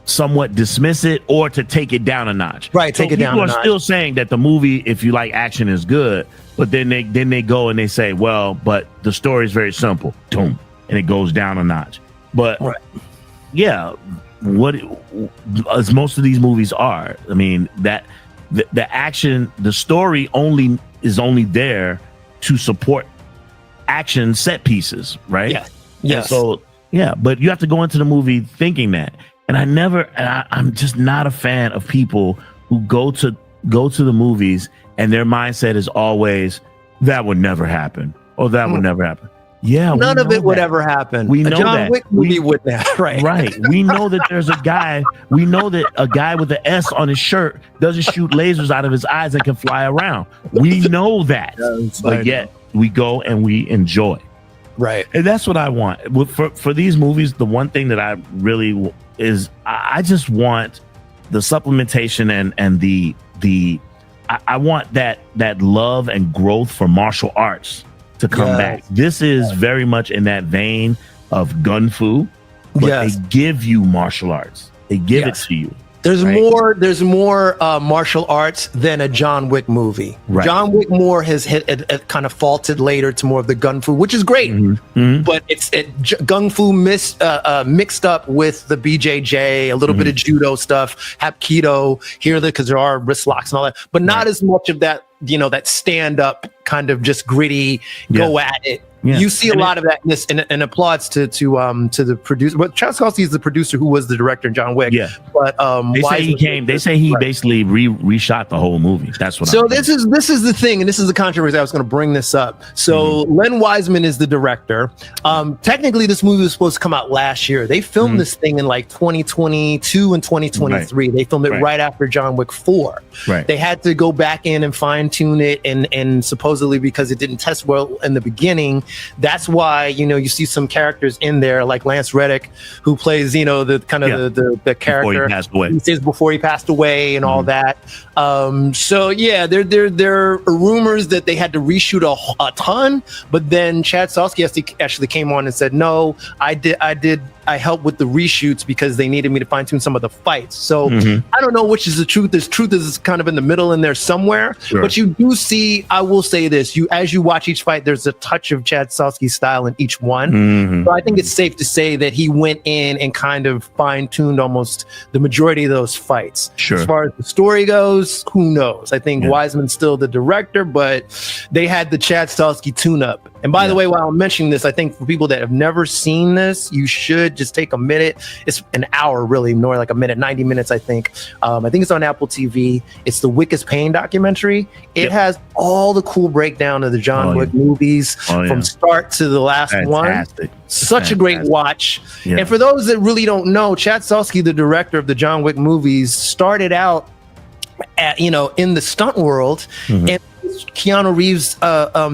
somewhat dismiss it or to take it down a notch. Right. Take it down a notch. People are still saying that the movie, if you like action, is good. But then they go and they say, well, but the story is very simple, boom, and it goes down a notch. But yeah, as most of these movies are, I mean, that the action, the story is only there to support action set pieces, right? Yeah. Yes. So yeah, but you have to go into the movie thinking that. And I'm just not a fan of people who go to the movies and their mindset is always, that would never happen. Or that would never happen. Yeah. None of it would ever happen. We know that. John Wick movie wouldn't happen. Right. We know that there's a guy with an S on his shirt doesn't shoot lasers out of his eyes and can fly around. We know that. But yet we go and we enjoy. Right. And that's what I want. For these movies, the one thing that I really is I just want the supplementation and the I want that love and growth for martial arts to come back. This is very much in that vein of gun fu, but they give you martial arts. They give it to you. There's more martial arts than a John Wick movie. Right. John Wick more has it kind of faulted later to more of the gun fu, which is great, but it's gung fu mixed up with the BJJ, a little bit of judo stuff, hapkido here because there are wrist locks and all that, but not as much of that. That stand up kind of just gritty, go at it. Yeah. You see a lot of that in this, and applauds to the producer. But Chaskovsky is the producer who was the director in John Wick. Yeah, but they say he basically reshot the whole movie. That's what. So this is the thing, and this is the controversy. I was going to bring this up. So Len Wiseman is the director. Technically, this movie was supposed to come out last year. They filmed this thing in like 2022 and 2023. Right. They filmed it right after John Wick 4. Right. They had to go back in and fine tune it, and supposedly because it didn't test well in the beginning. That's why you see some characters in there like Lance Reddick, who plays the kind of the character before he passed away and all that. So yeah, there are rumors that they had to reshoot a ton, but then Chad Stahelski actually came on and said, no, I helped with the reshoots because they needed me to fine tune some of the fights. So I don't know which is the truth. This truth is kind of in the middle in there somewhere. Sure. But you do see, I will say this, as you watch each fight, there's a touch of Chad Stahelski's style in each one. So I think it's safe to say that he went in and kind of fine tuned almost the majority of those fights. Sure. As far as the story goes, who knows? I think Wiseman's still the director, but they had the Chad Stahelski tune up. And by the way, while I'm mentioning this, I think for people that have never seen this, you should just take a minute. It's an hour, really, more like a minute, 90 minutes, I think. I think it's on Apple TV. It's the Wick is Pain documentary. It has all the cool breakdown of the John Wick movies from start to the last one. Such a great watch. Yeah. And for those that really don't know, Chad Stahelski, the director of the John Wick movies, started out at, in the stunt world and Keanu Reeves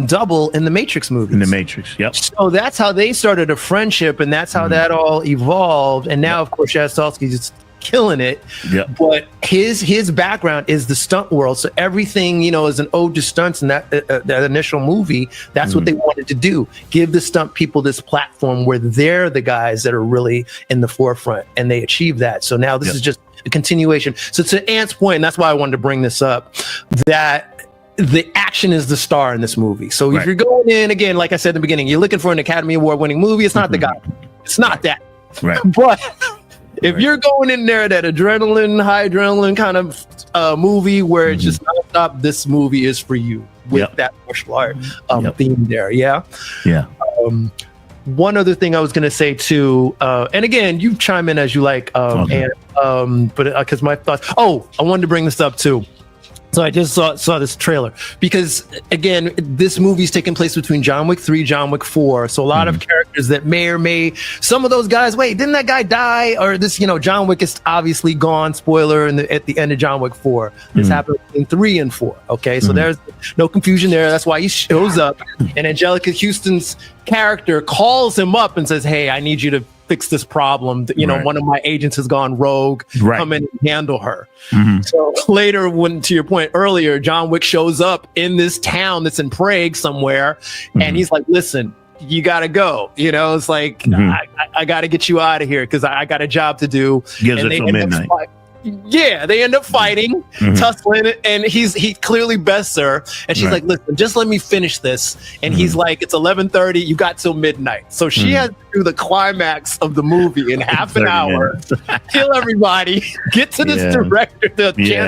double in the Matrix movies. In the Matrix, yep. So that's how they started a friendship, and that's how that all evolved. And now, of course, Chad Stahelski's just killing it. Yep. But his background is the stunt world, so everything is an ode to stunts in that initial movie. That's what they wanted to do: give the stunt people this platform where they're the guys that are really in the forefront, and they achieved that. So now this is just a continuation. So to Ant's point, and that's why I wanted to bring this up, that the action is the star in this movie. So if you're going in, again, like I said in the beginning, you're looking for an Academy Award winning movie, it's not the guy. It's not that. Right. But if you're going in there, that high adrenaline kind of movie where it's just nonstop, this movie is for you with that martial art theme there. Yeah. Yeah. One other thing I was going to say too, and again, you chime in as you like, but because my thoughts, I wanted to bring this up too. So I just saw this trailer because, again, this movie's taking place between John Wick 3, John Wick 4. So a lot of characters that some of those guys, wait, didn't that guy die? Or this, John Wick is obviously gone, spoiler, at the end of John Wick 4. This happened in 3 and 4. Okay, so there's no confusion there. That's why he shows up. And Angelica Houston's character calls him up and says, hey, I need you to fix this problem. One of my agents has gone rogue. Come in and handle her. So later, to your point earlier, John Wick shows up in this town that's in Prague somewhere, and he's like, listen, you gotta go. It's like, I gotta get you out of here because I got a job to do. Gives it till midnight. They end up fighting, tussling, and he clearly bests her. And she's like, listen, just let me finish this. And he's like, it's 11:30, you got till midnight. So she has to do the climax of the movie in half an hour, kill everybody, get to this director.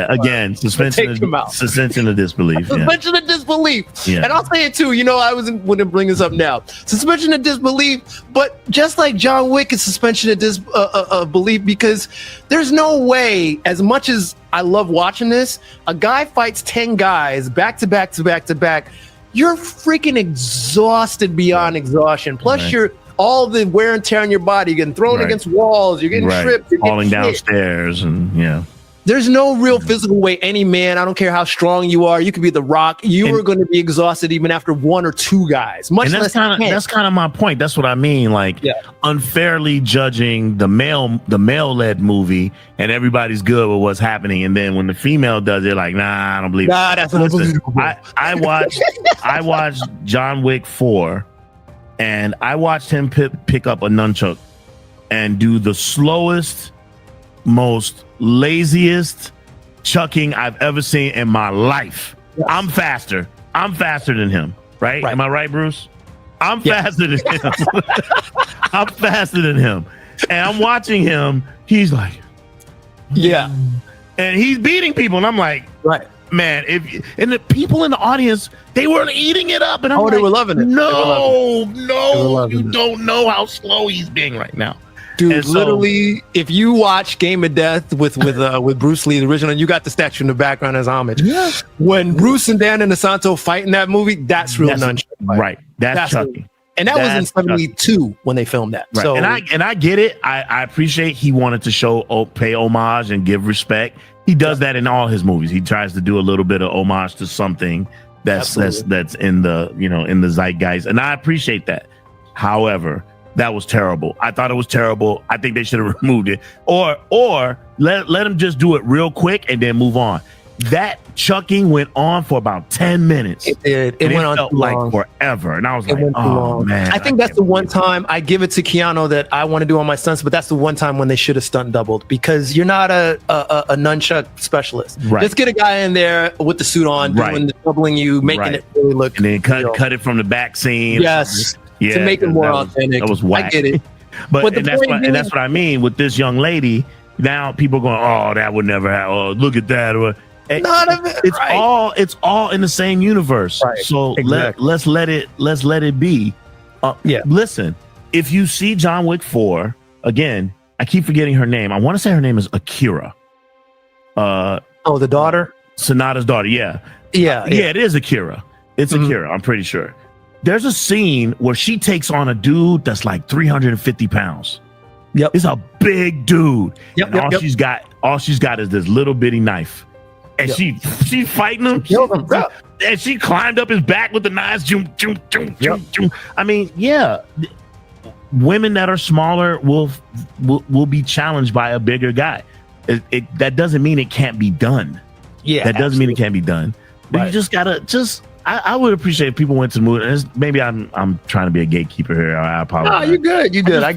Again, suspension of disbelief. Suspension of disbelief. And I'll say it too, I wasn't going to bring this up now. Suspension of disbelief, but just like John Wick is suspension of disbelief, because there's no way, as much as I love watching this, a guy fights 10 guys back to back to back to back. You're freaking exhausted beyond exhaustion. Plus, you're all the wear and tear on your body. You're getting thrown against walls. You're getting tripped. You're falling downstairs, and there's no real physical way. Any man, I don't care how strong you are, you could be The Rock. You are going to be exhausted even after 1 or 2 guys. That's kind of my point. That's what I mean. Like unfairly judging the male-led movie, and everybody's good with what's happening, and then when the female does it, like, nah, I don't believe. Nah, that's not believable. I watched John Wick 4, and I watched him pick up a nunchuck and do the slowest most laziest chucking I've ever seen in my life. Yes. I'm faster than him, right? Am I right, Bruce? I'm faster than him. I'm faster than him. And I'm watching him. He's like, and he's beating people. And I'm like, man, and the people in the audience, they weren't eating it up. And I'm they were loving it. No, you don't know how slow he's being right now. Dude, literally, if you watch Game of Death with Bruce Lee, the original, you got the statue in the background as homage. Yeah. When Bruce and Dan Inosanto fight in that movie, that's real nunchuck. Right. That's chucking. And that was in 72 when they filmed that. Right. So and I get it. I appreciate he wanted to pay homage and give respect. He does that in all his movies. He tries to do a little bit of homage to something that's in the, in the zeitgeist. And I appreciate that. However, that was terrible. I thought it was terrible. I think they should have removed it, or let him just do it real quick and then move on. That chucking went on for about 10 minutes. It did. It went on felt like forever, and I was like, "Oh man!" I think that's the one time I give it to Keanu that I want to do on my stunts, but that's the one time when they should have stunt doubled because you're not a nunchuck specialist. Right. Just get a guy in there with the suit on, doing the doubling you, making it really look, and then cut it from the back scene. Yes. To make it more authentic. That was whack. I get it. but that's what I mean with this young lady. Now people are going, oh, that would never happen. Oh, look at that. None of it. It's all in the same universe. Right. So let's let it be. Listen, if you see John Wick 4, again, I keep forgetting her name. I want to say her name is Akira. The daughter? Sonata's daughter. Yeah, it is Akira. It's Akira. I'm pretty sure. There's a scene where she takes on a dude that's like 350 pounds. Yep. It's a big dude. Yep. And all she's got is this little bitty knife. And she's fighting him. And she climbed up his back with the knives. I mean, women that are smaller will be challenged by a bigger guy. That doesn't mean it can't be done. Yeah. That doesn't mean it can't be done. But you just gotta I would appreciate if people went to the movie. Maybe I'm trying to be a gatekeeper here. I apologize. No, you're good. You're good. I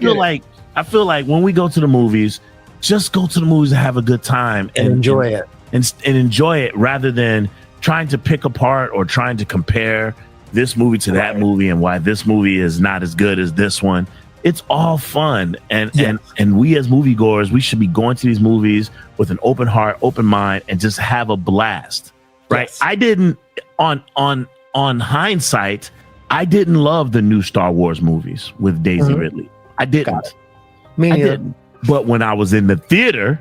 feel like when we go to the movies, just go to the movies and have a good time and enjoy it. And enjoy it rather than trying to pick apart or trying to compare this movie to that movie and why this movie is not as good as this one. It's all fun. And we as moviegoers, we should be going to these movies with an open heart, open mind, and just have a blast. Right. Yes. I didn't on hindsight, I didn't love the new Star Wars movies with Daisy Ridley. I didn't. Me neither. Didn't. But when I was in the theater,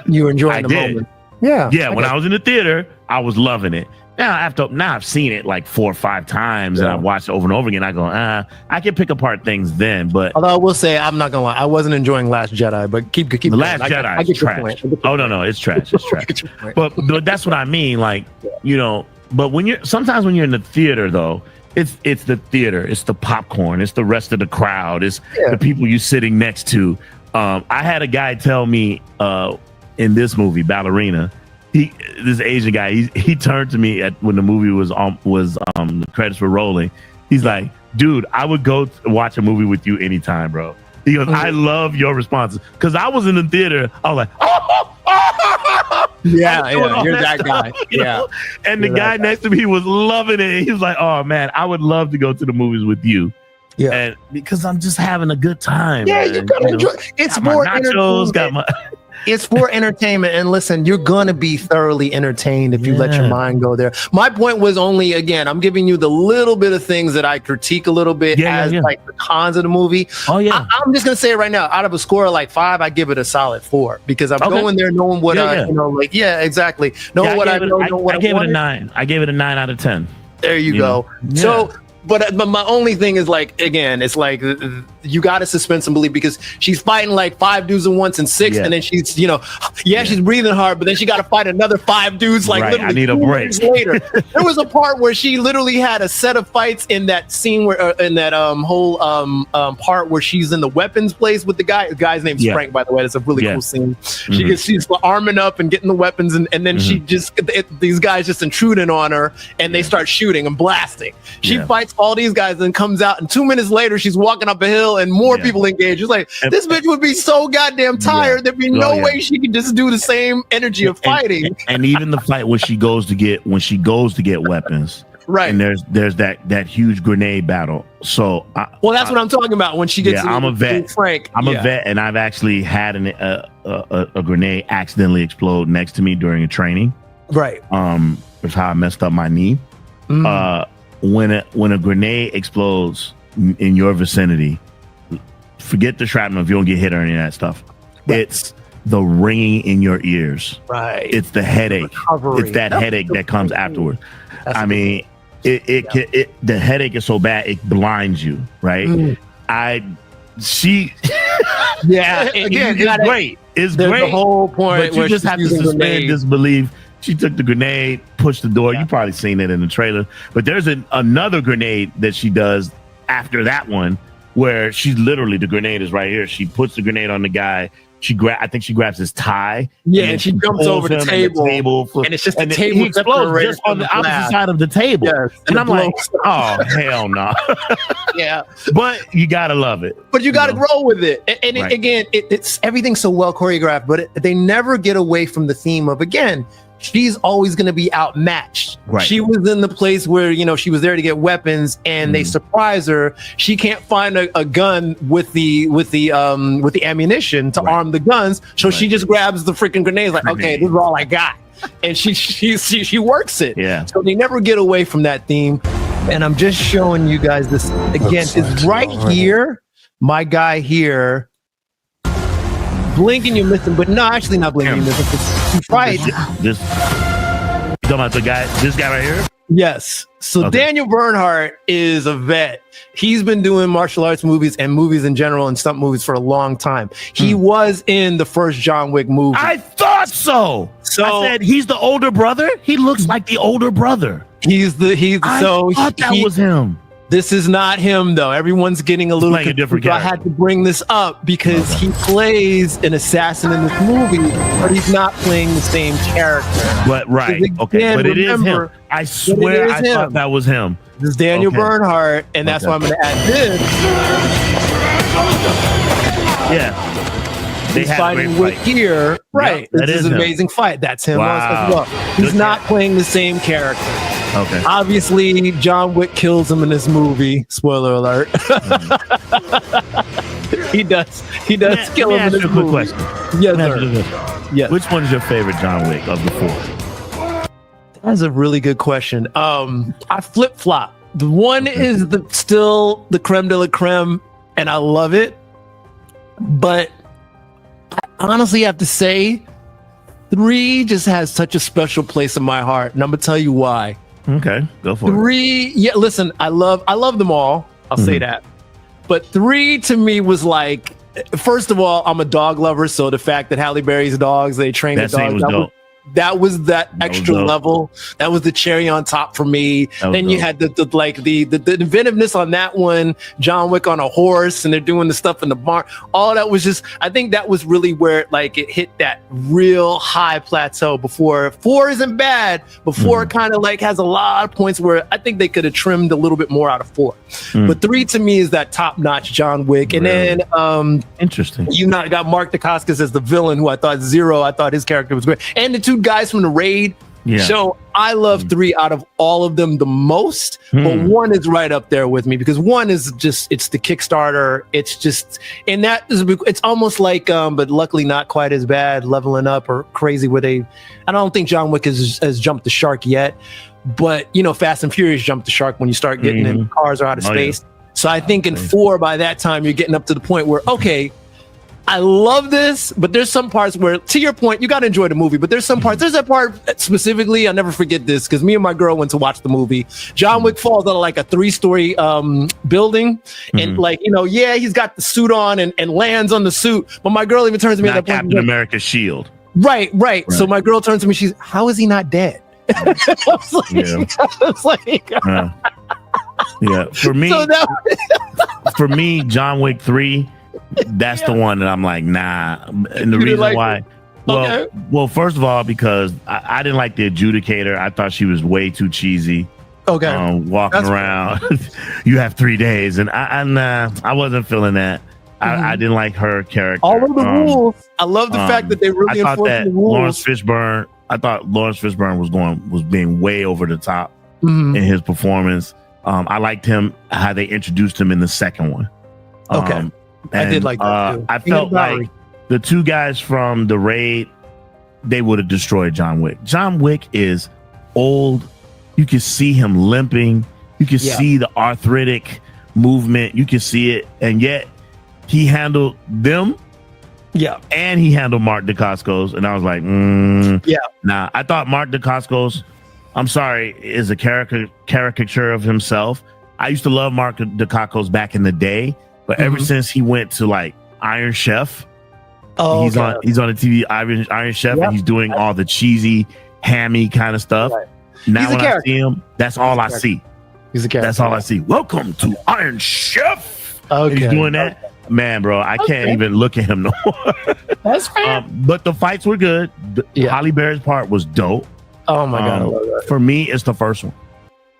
you were enjoying the moment. Yeah. When I was in the theater, I was loving it. Now I've seen it like 4 or 5 times and I've watched it over and over again. I go, I can pick apart things then, but although I will say, I'm not gonna lie, I wasn't enjoying Last Jedi, but keep the going. Last Jedi is trash. No, it's trash. It's trash. but that's what I mean. Like, but sometimes when you're in the theater though, it's the theater, it's the popcorn, it's the rest of the crowd, it's the people you're sitting next to. I had a guy tell me in this movie, Ballerina, this Asian guy, he turned to me when the movie was the credits were rolling. He's like, dude, I would go watch a movie with you anytime, bro. He goes, I love your responses. Because I was in the theater, I was like, you're that guy. Know? And the guy next to me was loving it. He was like, oh man, I would love to go to the movies with you. Yeah. And because I'm just having a good time. Yeah, you're gonna enjoy. It's more nachos, it's for entertainment. And listen, you're going to be thoroughly entertained if you let your mind go there. My point was only, again, I'm giving you the little bit of things that I critique a little bit like the cons of the movie. Oh, yeah. I'm just going to say it right now. Out of a score of like 5, I give it a solid 4 because I'm going there knowing what exactly. Knowing what I know. I gave it a 9. I gave it a 9 out of 10. There you go. Yeah. So, but my only thing is like, again, it's like you got to suspend some belief because she's fighting like 5 dudes at once and 6, and then she's, she's breathing hard, but then she got to fight another 5 dudes like literally I need a break. Later. There was a part where she literally had a set of fights in that scene where in that whole part where she's in the weapons place with the guy. The guy's name's Frank, by the way. It's a really cool scene. She's arming up and getting the weapons, and then she just these guys just intruding on her, and they start shooting and blasting. She fights all these guys, and comes out, and 2 minutes later she's walking up a hill and more people engage. It's like, this bitch would be so goddamn tired. There'd be no way she could just do the same energy of fighting. And even the fight when she goes to get weapons. Right. And there's that huge grenade battle. So that's what I'm talking about. When she gets I'm a vet. Frank. I'm a vet, and I've actually had a grenade accidentally explode next to me during a training. Right. Which how I messed up my knee. When a grenade explodes in your vicinity, forget the shrapnel if you don't get hit or any of that stuff. Right. It's the ringing in your ears. Right. It's the headache. It's that headache that comes afterwards. I mean, the headache is so bad it blinds you, right? Again, it's great. It's great. The whole point, but you just have to suspend disbelief. She took the grenade, pushed the door. You probably seen it in the trailer. But there's another grenade that she does after that one, where she's literally, the grenade is right here. She puts the grenade on the guy. I think she grabs his tie. Yeah, and she jumps over the table, and it's just the table he explodes just on the opposite side of the table. Yes, and I'm like, oh hell no. Yeah, but you gotta love it. But you gotta grow with it. And again, it's everything's so well choreographed, but they never get away from the theme of, again, she's always going to be outmatched. Right. She was in the place where, she was there to get weapons, and they surprise her. She can't find a gun with the ammunition to arm the guns, so she just grabs the freaking grenades. Like, okay, this is all I got, and she works it. Yeah. So they never get away from that theme. And I'm just showing you guys this again. It's right here. My guy here. Blinking, you're missing, but no, actually not blinking, you're missing. He fights. This you talking about this guy right here? Yes. So Daniel Bernhardt is a vet. He's been doing martial arts movies and movies in general and stunt movies for a long time. He was in the first John Wick movie. I thought so. I said he's the older brother. He looks like the older brother. I thought that was him. This is not him, though. Everyone's getting a little confused. A different character. I had to bring this up because he plays an assassin in this movie, but he's not playing the same character. But but it is him. I swear I thought that was him. This is Daniel Bernhardt, and that's why I'm going to add this. Yeah. He's fighting with here. Right. Yep, this is an amazing fight. That's him as well. He's not playing the same character. Okay. Obviously, John Wick kills him in this movie. Spoiler alert. He does kill him in this movie. Quick question. Yes, sir. Yes. Which one is your favorite John Wick of the four? That's a really good question. I flip-flop. The one is still the creme de la creme, and I love it. But I honestly have to say, 3 just has such a special place in my heart, and I'm gonna tell you why. Okay, go for it. 3, listen, I love them all. I'll say that. But 3 to me was like, first of all, I'm a dog lover, so the fact that Halle Berry's dogs, they train the dogs, that was that extra level. That was the cherry on top for me. Then you had the inventiveness on that one. John Wick on a horse, and they're doing the stuff in the barn. All that was just, I think that was really where it hit that real high plateau. Before 4 isn't bad. Before it kind of has a lot of points where I think they could have trimmed a little bit more out of 4. But 3 to me is that top notch John Wick. And then interesting. You got Mark Dacascos as the villain, who I thought Zero. I thought his character was great, and the 2 guys from the raid. So I love 3 out of all of them the most, but 1 is right up there with me because 1 is just, it's the Kickstarter. It's just, and that is, it's almost like, but luckily not quite as bad, Leveling Up or Crazy, where I don't think John Wick has jumped the shark yet, but Fast and Furious jumped the shark when you start getting in cars are out of space. So I think in 4, by that time, you're getting up to the point where, okay, I love this, but there's some parts where, to your point, you got to enjoy the movie, but there's some parts, there's that part specifically, I'll never forget this, because me and my girl went to watch the movie. John Wick falls out of like a 3-story building, and he's got the suit on and lands on the suit, but my girl even turns to me at that point, Captain America's shield. Right. So my girl turns to me, how is he not dead? For me, John Wick 3, that's the one that I'm like, nah. And the reason why, well, first of all, because I didn't like the adjudicator. I thought she was way too cheesy. Okay. Walking around. You have 3 days, and I wasn't feeling that. I didn't like her character. All of the rules. I love the fact that they really enforced the rules. I thought Lawrence Fishburne was being way over the top in his performance. I liked him how they introduced him in the second one. Okay, I did like that too. I felt like the two guys from the raid, they would have destroyed John Wick. John Wick is old. You can see him limping. You can see the arthritic movement. You can see it, and yet he handled them. Yeah, and he handled Mark Dacascos, and I was like, nah. I thought Mark Dacascos, I'm sorry, is a caricature of himself. I used to love Mark Dacascos back in the day, but ever since he went to like Iron Chef, he's on the TV Iron Chef, and he's doing all the cheesy, hammy kind of stuff. Right. Now when I see him, that's all I see. He's a character. That's all I see. Welcome to Iron Chef. Okay, and he's doing that. Man, bro, I can't even look at him no more. That's fair. But the fights were good. Halle Berry's part was dope. Oh my god! For me, it's the first one.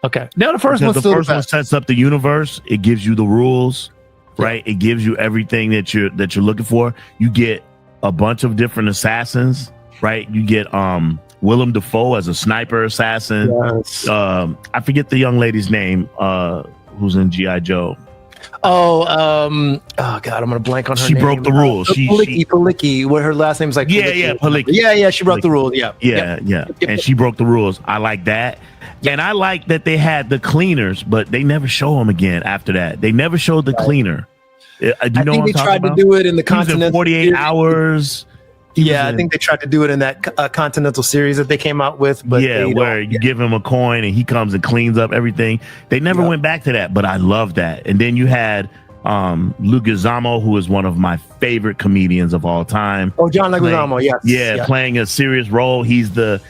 Okay, now the first one sets up the universe. It gives you the rules, right? It gives you everything that you're looking for. You get a bunch of different assassins, right? You get Willem Dafoe as a sniper assassin. Yes. I forget the young lady's name who's in G.I. Joe. Oh god, I'm gonna blank on her name. She broke the rules. Palicki, where her last name's like Palicki. Yeah, she broke the rules. Yeah. And she broke the rules. I like that. And I like that they had the cleaners, but they never show them again after that. They never showed the cleaner. I think they tried to do it in the Continental 48 hours. I think they tried to do it in that Continental series that they came out with. But where you give him a coin and he comes and cleans up everything. They never went back to that, but I love that. And then you had Lou Guizamo, who is one of my favorite comedians of all time. Oh, John Leguizamo, yes. Yeah, playing a serious role. He's the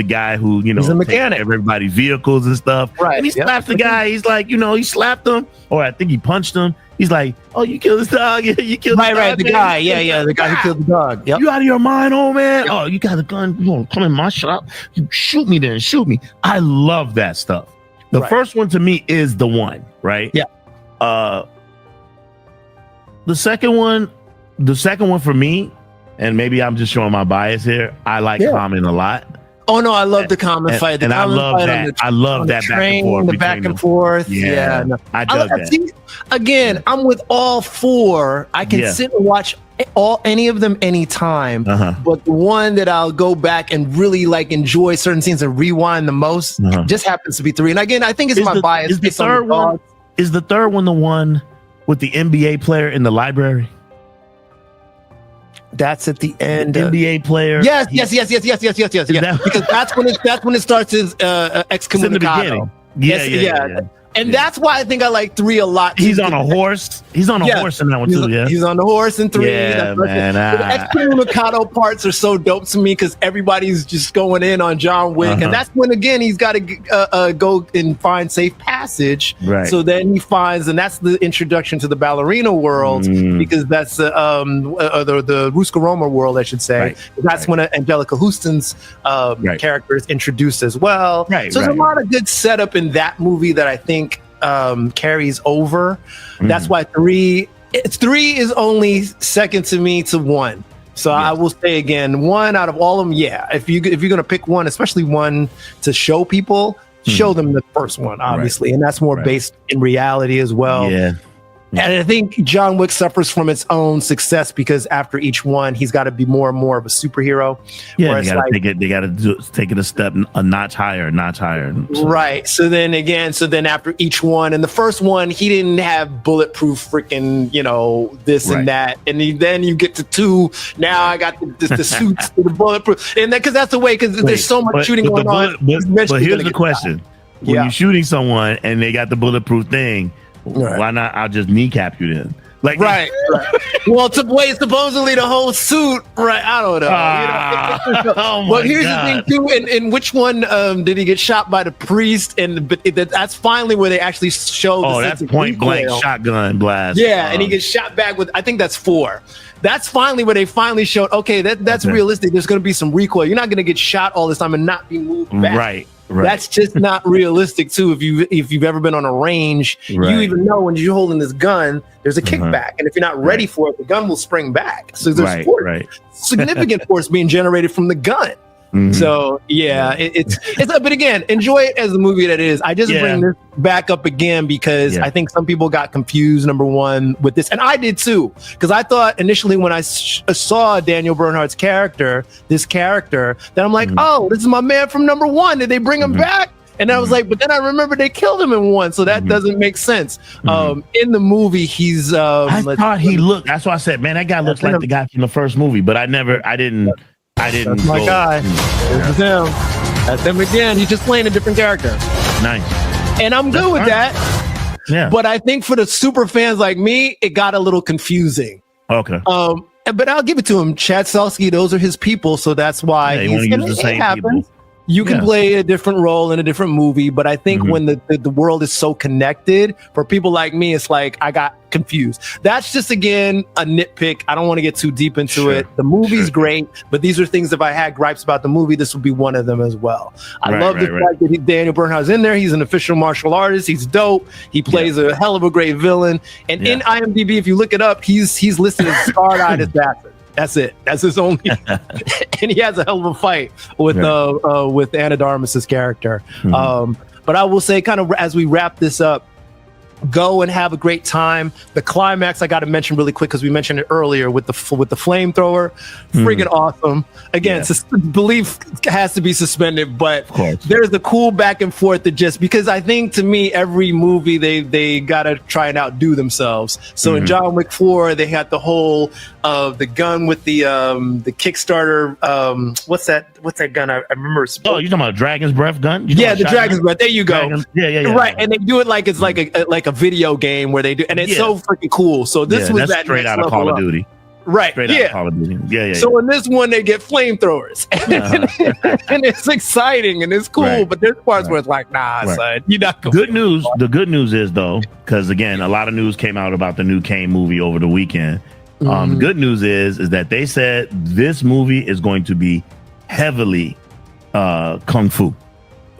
guy who, he's a mechanic, everybody's vehicles and stuff. Right. And he slapped the guy. He's like, he slapped him, or I think he punched him. He's like, "Oh, you killed this dog? Yeah, you killed the dog, the guy. Yeah, the guy who killed the dog. Yep. You out of your mind, old man? Yep. Oh, you got a gun? You want to come in my shop? You shoot me then, shoot me." I love that stuff. The first one to me is the one, right? Yeah. The second one for me, and maybe I'm just showing my bias here. I like Common a lot. Oh no, I love the common fight. And I love that. I love that back and forth. Yeah, no. I dug that. See, again, I'm with all four. I can sit and watch any of them anytime. But the one that I'll go back and really enjoy certain scenes and rewind the most just happens to be 3. And again, I think it's my bias. Is the third one the one with the NBA player in the library? That's at the end. The NBA player. Yes. Because that's when it starts his excommunicado. Yeah. And that's why I think I like 3 a lot. He's on a horse. He's on a horse in that one too. He's on the horse in 3. Yeah, man. The excommunicado parts are so dope to me because everybody's just going in on John Wick, and that's when again he's got to go and find safe passage. Right. So then he finds, and that's the introduction to the Ballerina world because that's the Ruska Roma world, I should say. Right. That's when Angelica Houston's character is introduced as well. Right. So there's a lot of good setup in that movie that I think carries over. That's why 3 is only second to me to 1. So I will say again, 1 out of all of them. Yeah, if you're gonna pick one, especially one to show people, show them the first one, obviously, and that's more based in reality as well. Yeah. And I think John Wick suffers from its own success because after each one, he's got to be more and more of a superhero. Yeah, they got to take it a notch higher. So. Right. So then after each one, and the first one, he didn't have bulletproof freaking, this and that. And then you get to 2. Now I got the suits for the bulletproof. And because that's the way, because there's so much shooting going on. But here's the question. When you're shooting someone and they got the bulletproof thing, why not? I'll just kneecap you then. Right. Well, supposedly the whole suit, right? I don't know. But here's the thing too. In which one did he get shot by the priest? And that's finally where they actually show. Oh, that's point blank shotgun blast. Yeah, and he gets shot back with. I think that's 4. That's finally where they finally showed. Okay, that's realistic. There's going to be some recoil. You're not going to get shot all this time and not be moved back. Right. That's just not realistic too. If you've ever been on a range, you even know when you're holding this gun, there's a kickback, and if you're not ready for it, the gun will spring back. So there's significant force being generated from the gun. So yeah, it's but again, enjoy it as the movie that it is. I just bring this back up again because I think some people got confused, number one, with this, and I did too, because I thought initially when I saw Daniel Bernhardt's character, that I'm like, oh, this is my man from number one. Did they bring him back? And I was like, but then I remember they killed him in one, so that doesn't make sense. In the movie, he's I thought he looked. That's why I said, man, that guy looks like the guy from the first movie, but I didn't. That's my guy. This is him. That's him again. He's just playing a different character. Nice. And I'm good with that. Yeah. But I think for the super fans like me, it got a little confusing. Okay. But I'll give it to him. Chad Stahelski, those are his people, so that's why he's going to use the same people. You can play a different role in a different movie, but I think when the world is so connected, for people like me, it's like I got confused. That's just, again, a nitpick. I don't want to get too deep into it. The movie's great, but these are things, if I had gripes about the movie, this would be one of them as well. I love the fact that Daniel Bernhardt's in there. He's an official martial artist. He's dope. He plays a hell of a great villain. And in IMDb, if you look it up, he's listed as scarred-eyed assassin. That's it. That's his only. And he has a hell of a fight with Ana de Armas' character. But I will say, kind of as we wrap this up, go and have a great time. The climax, I got to mention really quick because we mentioned it earlier with the flamethrower. Friggin' awesome. Again, belief has to be suspended, but there's the cool back and forth that just, because I think to me, every movie they got to try and outdo themselves. So in John Wick 4, they had the whole the gun with the Kickstarter. What's that gun? I remember. Oh, you're talking about Dragon's Breath gun? Yeah, the Dragon's Breath. There you go. Yeah. Right, and they do it like it's like a video game where they do, and it's so freaking cool. So this was that straight out of Call of Duty. Right. Straight out of Call of Duty. Yeah. So in this one, they get flamethrowers, and it's exciting and it's cool. But there's parts where it's like, nah, son, you're not going. Good news. The good news is though, because again, a lot of news came out about the new Kane movie over the weekend. The good news is that they said this movie is going to be heavily kung fu.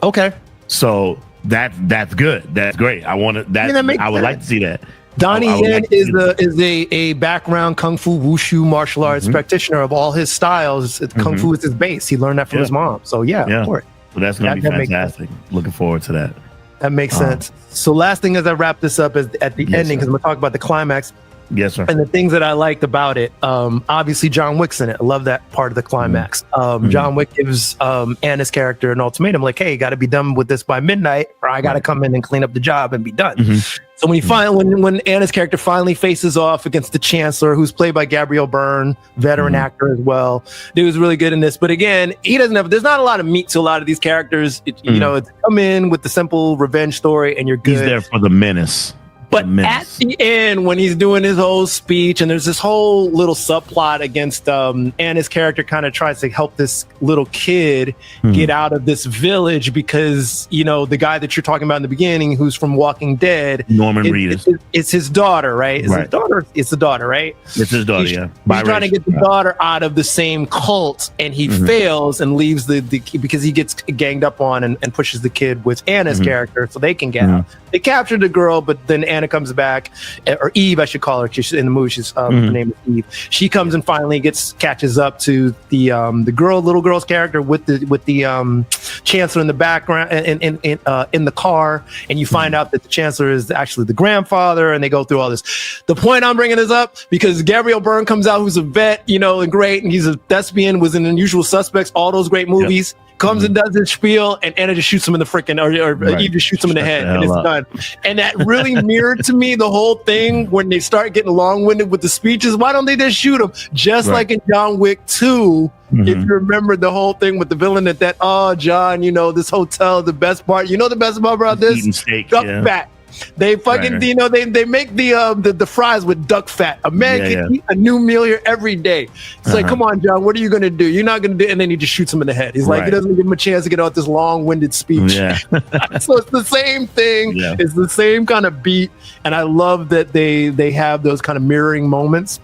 Okay. So that's good. That's great. I want to. I would like to see that. Donnie Yen is a background kung fu wushu martial arts practitioner of all his styles. Kung fu is his base. He learned that from his mom. So yeah. So that's going to be fantastic. Looking forward to that. That makes sense. So last thing as I wrap this up is at the ending, because I'm going to talk about the climax. Yes, sir. And the things that I liked about it, obviously John Wick's in it. I love that part of the climax. John Wick gives Anna's character an ultimatum, like, hey, got to be done with this by midnight, or I got to come in and clean up the job and be done. So when Anna's character finally faces off against the Chancellor, who's played by Gabriel Byrne, veteran actor as well, he was really good in this. But again, there's not a lot of meat to a lot of these characters. You know, it's come in with the simple revenge story and you're good. He's there for the menace. But at the end, when he's doing his whole speech, and there's this whole little subplot against Anna's character kind of tries to help this little kid get out of this village because, you know, the guy that you're talking about in the beginning, who's from Walking Dead, Norman Reedus, it's his daughter, right? It's his daughter. It's the daughter, right? It's his daughter, He's trying to get the daughter out of the same cult, and he fails and leaves the because he gets ganged up on and pushes the kid with Anna's character so they can get out. They captured the girl, but then Anna comes back, or Eve, I should call her. She's in the movie. She's her name is Eve. She comes and finally catches up to the little girl's character with the Chancellor in the background in the car, and you find out that the Chancellor is actually the grandfather, and they go through all this. The point I'm bringing this up because Gabriel Byrne comes out, who's a vet, you know, and great, and he's a thespian, was in Unusual Suspects, all those great movies. Comes and does his spiel, and Anna just shoots him in the freaking, or Eve just shoots him in the head, and it's done. And that really mirrored to me the whole thing when they start getting long-winded with the speeches. Why don't they just shoot him? Just like in John Wick 2, if you remember the whole thing with the villain oh, John, you know, this hotel, the best part. You know the best part about this? Duck fat. They fucking, you know, they make the fries with duck fat. A man can eat a new meal here every day. It's like, come on, John, what are you going to do? You're not going to do, and then he just shoots him in the head. He's like, he doesn't give him a chance to get out this long-winded speech. So it's the same thing. It's the same kind of beat, and I love that they have those kind of mirroring moments.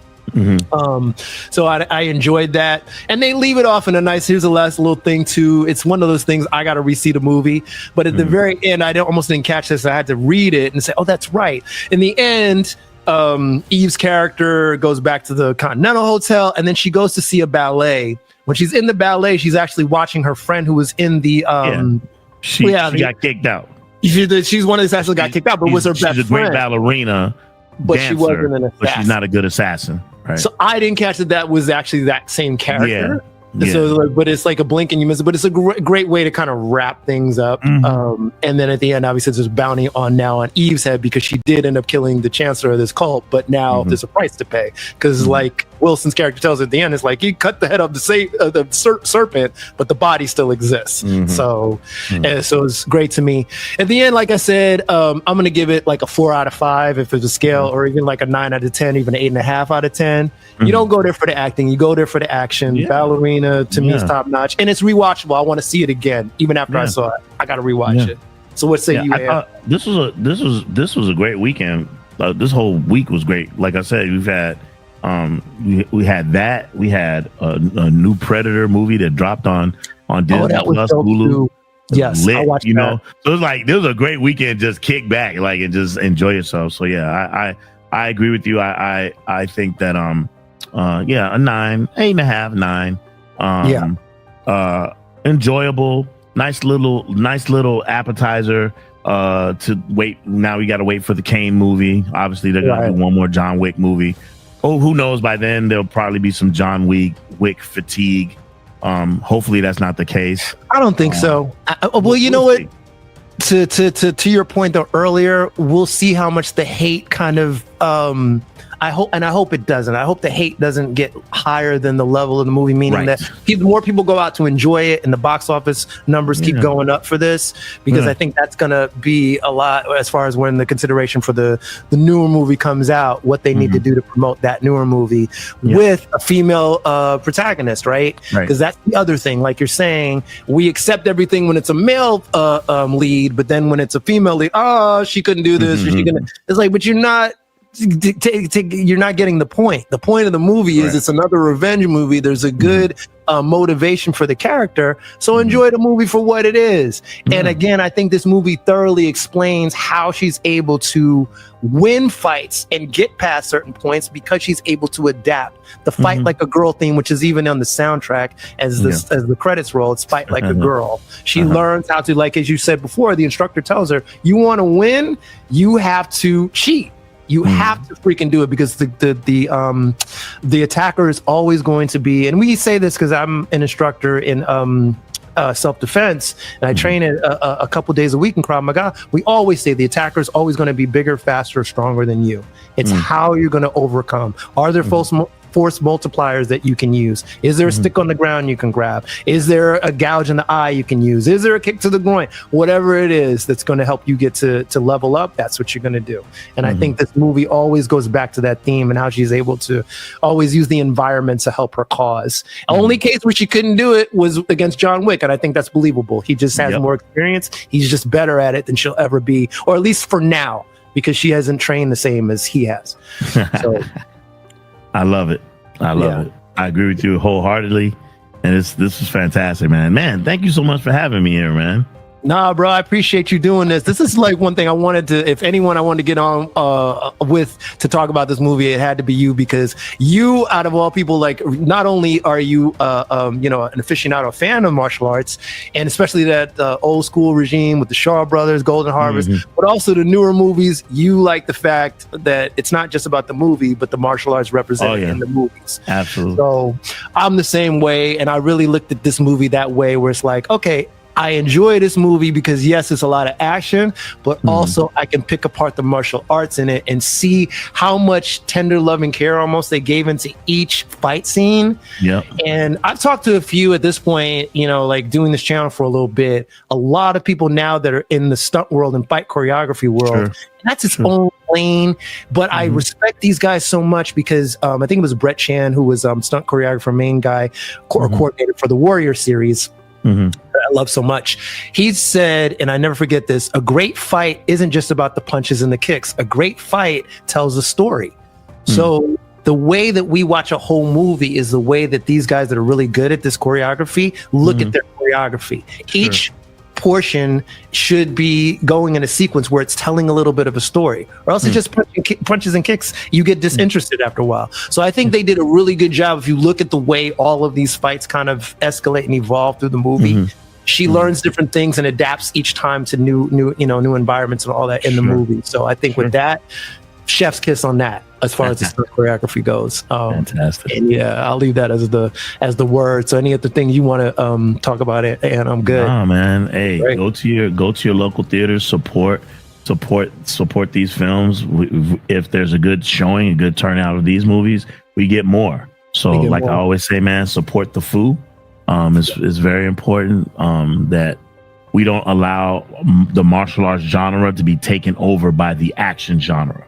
So I enjoyed that, and they leave it off in a nice. Here's the last little thing too. It's one of those things I got to re-see the movie, but at the very end, almost didn't catch this. I had to read it and say, "Oh, that's right." In the end, Eve's character goes back to the Continental Hotel, and then she goes to see a ballet. When she's in the ballet, she's actually watching her friend who was in the. She got kicked out. She's one of the assassins that got kicked out, but was her best friend. She's a great ballerina, but she wasn't an assassin. But she's not a good assassin. Right. So I didn't catch that was actually that same character. Yeah. So, but it's like a blink and you miss it. But it's a great way to kind of wrap things up. And then at the end, obviously, there's bounty on Eve's head because she did end up killing the chancellor of this cult. But now there's a price to pay because, like Wilson's character tells at the end, it's like he cut the head of the serpent, but the body still exists. So it's great to me. At the end, like I said, I'm gonna give it like a 4 out of 5 if it's a scale, or even like a 9 out of 10, even an 8.5 out of 10. You don't go there for the acting, you go there for the action. Ballerina to me is top notch, and it's rewatchable. I want to see it again, even after I saw it. I got to rewatch it. So what say you? I thought this was a great weekend. This whole week was great. Like I said, we've had we had that. We had a new Predator movie that dropped on Disney Plus, Hulu. Yes, lit, I watched know. So it was like this was a great weekend. Just kick back, like, and just enjoy yourself. So yeah, I agree with you. I think that a 9, 8.5, 9. Enjoyable, nice little appetizer. To wait. Now we got to wait for the Kane movie. Obviously, they're gonna do one more John Wick movie. Oh, who knows? By then there'll probably be some John Wick fatigue. Hopefully that's not the case. I don't think so. Well, you know what? To your point though earlier, we'll see how much the hate kind of I hope it doesn't. I hope the hate doesn't get higher than the level of the movie, meaning that more people go out to enjoy it and the box office numbers keep going up for this, because I think that's going to be a lot as far as when the consideration for the newer movie comes out, what they need to do to promote that newer movie with a female protagonist, right? Because that's the other thing. Like you're saying, we accept everything when it's a male lead, but then when it's a female lead, she couldn't do this, or she couldn't. It's like, but you're not. You're not getting the point. The point of the movie is it's another revenge movie. There's a good motivation for the character, so enjoy the movie for what it is. And again, I think this movie thoroughly explains how she's able to win fights and get past certain points because she's able to adapt. The fight like a girl theme, which is even on the soundtrack as the credits roll, it's fight like a girl. She learns how to, like as you said before, the instructor tells her, you want to win, you have to cheat. You have to freaking do it, because the attacker is always going to be, and we say this because I'm an instructor in self-defense, and I train it a couple days a week in Krav Maga. We always say the attacker is always going to be bigger, faster, stronger than you. It's how you're going to overcome. Are there force multipliers that you can use? Is there a stick on the ground you can grab? Is there a gouge in the eye you can use? Is there a kick to the groin? Whatever it is that's going to help you get to level up, that's what you're going to do. And I think this movie always goes back to that theme and how she's able to always use the environment to help her cause. Only case where she couldn't do it was against John Wick, and I think that's believable. He just has more experience. He's just better at it than she'll ever be, or at least for now, because she hasn't trained the same as he has. So I love it. I love it. I agree with you wholeheartedly. And this was fantastic, man. Man, thank you so much for having me here, man. Nah, bro, I appreciate you doing this. This is like one thing I wanted to, if anyone I wanted to get on with to talk about this movie, it had to be you, because you, out of all people, like, not only are you, an aficionado fan of martial arts, and especially that old school regime with the Shaw Brothers, Golden Harvest, but also the newer movies, you like the fact that it's not just about the movie, but the martial arts represented in the movies. Absolutely. So I'm the same way, and I really looked at this movie that way, where it's like, okay, I enjoy this movie because yes, it's a lot of action, but also I can pick apart the martial arts in it and see how much tender loving care almost they gave into each fight scene. Yeah. And I've talked to a few at this point, like doing this channel for a little bit, a lot of people now that are in the stunt world and fight choreography world. And that's its own lane, but I respect these guys so much because I think it was Brett Chan, who was stunt choreographer, main guy, coordinator for the Warrior series. I love so much. He said, and I never forget this, a great fight isn't just about the punches and the kicks. A great fight tells a story. So the way that we watch a whole movie is the way that these guys that are really good at this choreography look at their choreography. Each portion should be going in a sequence where it's telling a little bit of a story, or else it's just punches and kicks. You get disinterested after a while. So I think they did a really good job. If you look at the way all of these fights kind of escalate and evolve through the movie, she learns different things and adapts each time to new environments and all that in the movie. So I think with that, chef's kiss on that as far as the stunt choreography goes. Fantastic. And yeah, I'll leave that as the word. So any other thing you want to talk about it, and I'm good. Oh man, hey, go to your local theaters, support these films. If there's a good showing, a good turnout of these movies, we get more. So I always say, man, support the foo. It's very important that we don't allow the martial arts genre to be taken over by the action genre,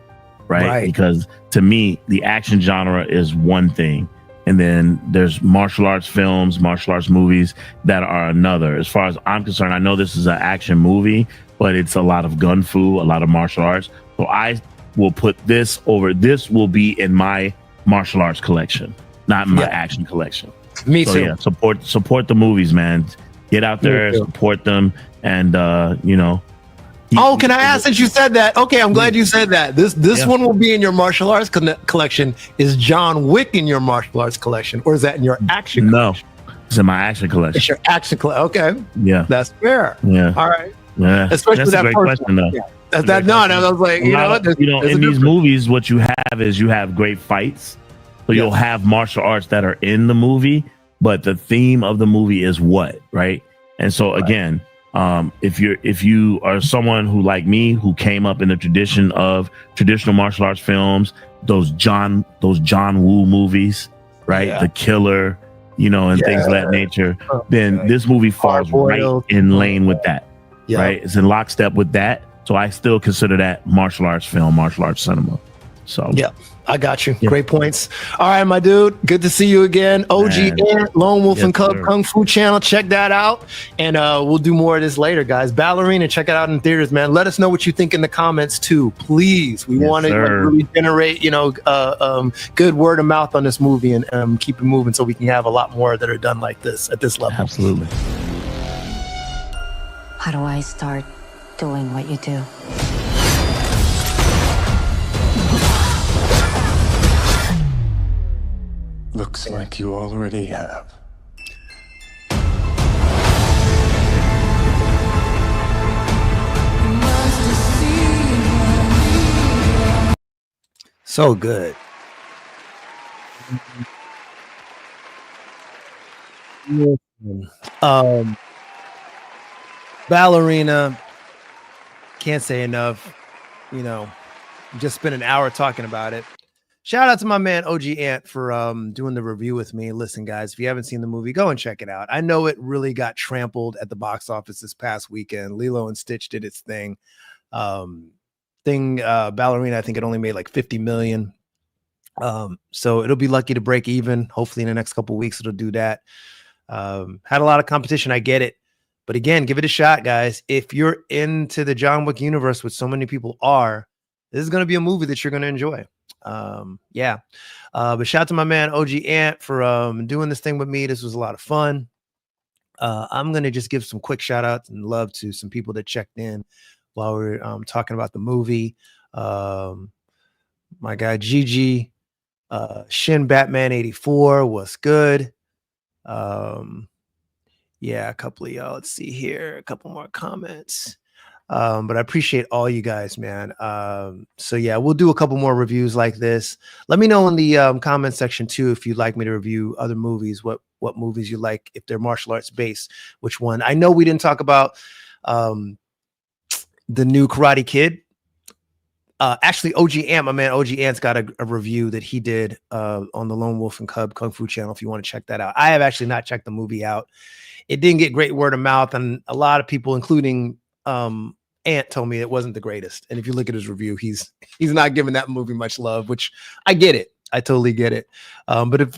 right? Because to me, the action genre is one thing, and then there's martial arts films, martial arts movies that are another. As far as I'm concerned, I know this is an action movie, but it's a lot of gun fu, a lot of martial arts. So I will put this over. This will be in my martial arts collection, not in my action collection. Me too. Yeah, support the movies, man. Get out there, support them, and can I ask, since you said that? Okay, I'm glad you said that. This one will be in your martial arts collection. Is John Wick in your martial arts collection, or is that in your action collection? No, it's in my action collection. It's your action collection. Okay. Yeah. That's fair. Yeah. All right. Yeah. Especially that's that a great question, though. Yeah. I was like, in these movies, what you have is you have great fights. So you'll have martial arts that are in the movie, but the theme of the movie is what, right? And so again, if you are someone who, like me, who came up in the tradition of traditional martial arts films, those John Woo movies, right? The Killer, and things of that nature, then this movie falls right in lane with that, right? It's in lockstep with that. So I still consider that martial arts film, martial arts cinema. So yeah, I got you. Great points. All right, my dude. Good to see you again. OG and Lone Wolf and Cub Kung Fu channel. Check that out. And we'll do more of this later, guys. Ballerina, check it out in theaters, man. Let us know what you think in the comments too, please. We want to really generate, good word of mouth on this movie and keep it moving so we can have a lot more that are done like this at this level. Absolutely. How do I start doing what you do? Looks like you already have. So good. Ballerina, can't say enough. Just spent an hour talking about it. Shout out to my man OG Ant for doing the review with me. Listen, guys, if you haven't seen the movie, go and check it out. I know it really got trampled at the box office this past weekend. Lilo and Stitch did its thing. Ballerina, I think it only made like 50 million. So it'll be lucky to break even. Hopefully in the next couple of weeks it'll do that. Had a lot of competition. I get it. But again, give it a shot, guys. If you're into the John Wick universe, which so many people are, this is going to be a movie that you're going to enjoy. But shout out to my man OG Ant for doing this thing with me. This was a lot of fun. I'm going to just give some quick shout outs and love to some people that checked in while we were talking about the movie. My guy Gigi, Shin Batman 84 was good. A couple of y'all. Let's see here. A couple more comments. But I appreciate all you guys, man. So yeah, we'll do a couple more reviews like this. Let me know in the comment section too if you'd like me to review other movies, what movies you like, if they're martial arts based, which one. I know we didn't talk about the new Karate Kid. Actually, OG Ant, my man OG Ant's got a review that he did on the Lone Wolf and Cub Kung Fu channel if you want to check that out. I have actually not checked the movie out. It didn't get great word of mouth, and a lot of people, including Ant, told me it wasn't the greatest. And if you look at his review, he's not giving that movie much love, which I get it. I totally get it. But if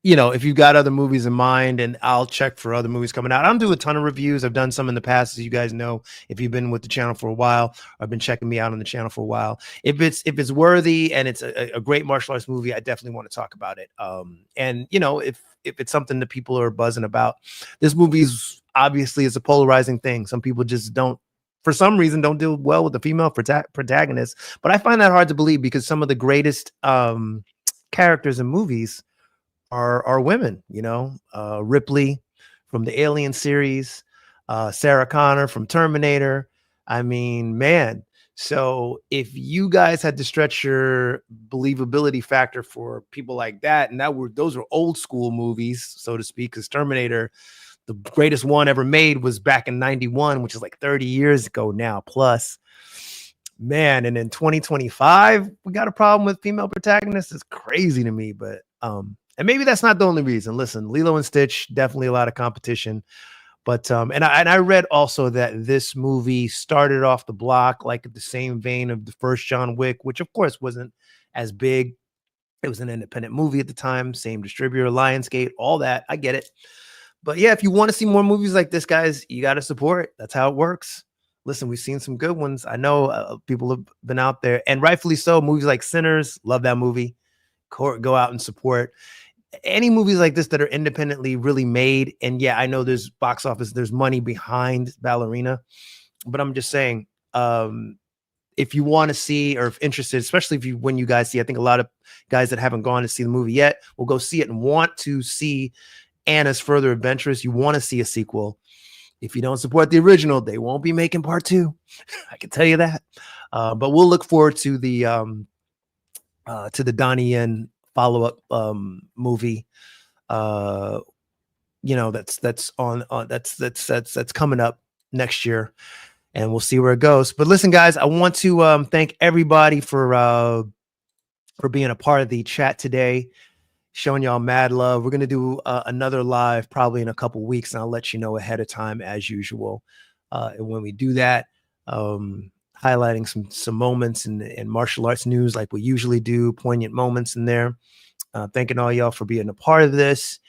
you know, if you've got other movies in mind, and I'll check for other movies coming out. I don't do a ton of reviews. I've done some in the past, as you guys know, if you've been with the channel for a while, or been checking me out on the channel for a while. If it's worthy and it's a great martial arts movie, I definitely want to talk about it. And you know, if it's something that people are buzzing about, this movie's obviously is a polarizing thing. Some people just don't, for some reason, don't do well with the female protagonist. But I find that hard to believe, because some of the greatest characters in movies are women, you know, Ripley from the Alien series, Sarah Connor from Terminator. I mean, man. So if you guys had to stretch your believability factor for people like that, and those were old school movies, so to speak, because Terminator, the greatest one ever made, was back in 91, which is like 30 years ago now plus. Man, and in 2025, we got a problem with female protagonists. It's crazy to me, but and maybe that's not the only reason. Listen, Lilo and Stitch, definitely a lot of competition. But and I read also that this movie started off the block like the same vein of the first John Wick, which of course wasn't as big. It was an independent movie at the time, same distributor, Lionsgate, all that. I get it. But yeah, if you want to see more movies like this, guys, you got to support it. That's how it works. Listen, we've seen some good ones. I know people have been out there, and rightfully so. Movies like Sinners, love that movie. Go out and support any movies like this that are independently really made. And yeah, I know there's box office, there's money behind Ballerina, but I'm just saying, if you want to see, or if interested, especially when you guys see, I think a lot of guys that haven't gone to see the movie yet will go see it and want to see Anna's further adventures. You want to see a sequel. If you don't support the original, they won't be making part 2. I can tell you that. But we'll look forward to the Donnie Yen follow-up movie. You know, that's coming up next year, and we'll see where it goes. But listen, guys, I want to thank everybody for being a part of the chat today, showing y'all mad love. We're gonna do another live probably in a couple weeks, and I'll let you know ahead of time as usual. And when we do that, highlighting some moments in martial arts news like we usually do, poignant moments in there. Thanking all y'all for being a part of this,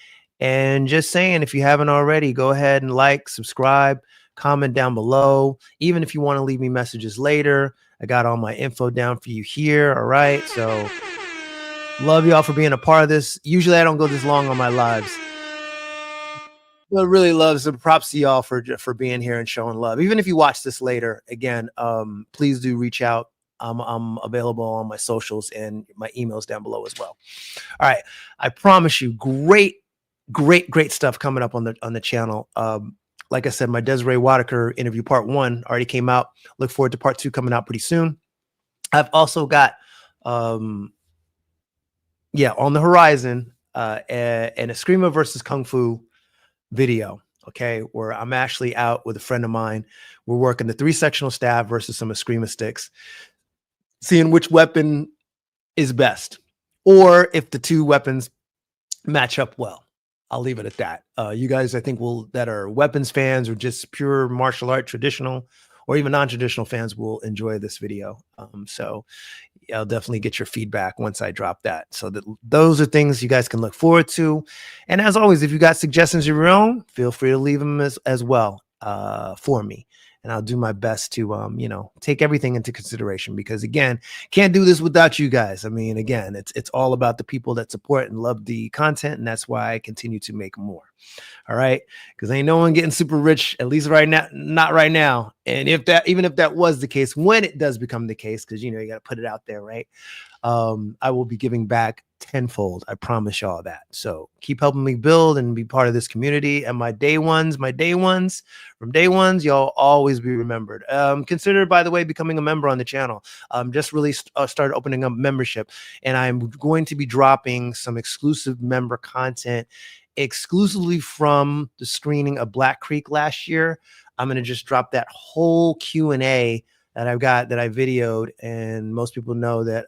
and just saying, if you haven't already, go ahead and like, subscribe, comment down below. Even if you want to leave me messages later, I got all my info down for you here. All right, so love y'all for being a part of this. Usually I don't go this long on my lives, but really love, some props to y'all for being here and showing love. Even if you watch this later, again, please do reach out. I'm available on my socials, and my emails down below as well. All right, I promise you, great stuff coming up on the channel. Like I said, my Desiree Wadaker interview part 1 already came out. Look forward to part 2 coming out pretty soon. I've also got on the horizon an Eskrima versus Kung Fu video, okay, where I'm actually out with a friend of mine. We're working the 3-sectional stab versus some Eskrima sticks, seeing which weapon is best, or if the 2 weapons match up well. I'll leave it at that. You guys, I think, that are weapons fans or just pure martial art, traditional, or even non-traditional fans, will enjoy this video. So I'll definitely get your feedback once I drop that. So those are things you guys can look forward to. And as always, if you got suggestions of your own, feel free to leave them as well for me. And I'll do my best to, take everything into consideration, because again, can't do this without you guys. I mean, again, it's all about the people that support and love the content. And that's why I continue to make more. All right. Because ain't no one getting super rich, at least right now, not right now. And even if that was the case, when it does become the case, because, you got to put it out there, right? I will be giving back tenfold. I promise y'all that. So keep helping me build and be part of this community. And my day ones, from day ones, y'all always be remembered. Consider, by the way, becoming a member on the channel. Just really started opening up membership, and I'm going to be dropping some exclusive member content exclusively from the screening of Black Creek last year. I'm going to just drop that whole Q&A that I've got, that I videoed, and most people know that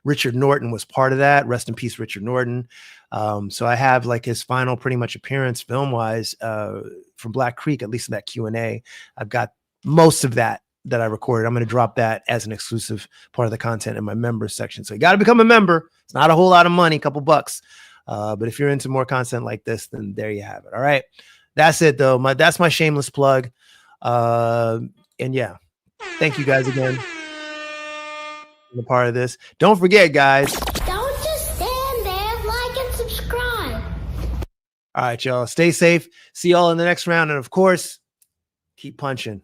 Richard Norton was part of that. Rest in peace, Richard Norton. So I have like his final pretty much appearance film wise from Black Creek, at least in that Q&A. I've got most of that that I recorded. I'm going to drop that as an exclusive part of the content in my members section. So you got to become a member. It's not a whole lot of money, a couple bucks. But if you're into more content like this, then there you have it. All right. That's it though. That's my shameless plug. And yeah, thank you guys again for the part of this. Don't forget, guys. Don't just stand there, like and subscribe. All right, y'all. Stay safe. See y'all in the next round. And of course, keep punching.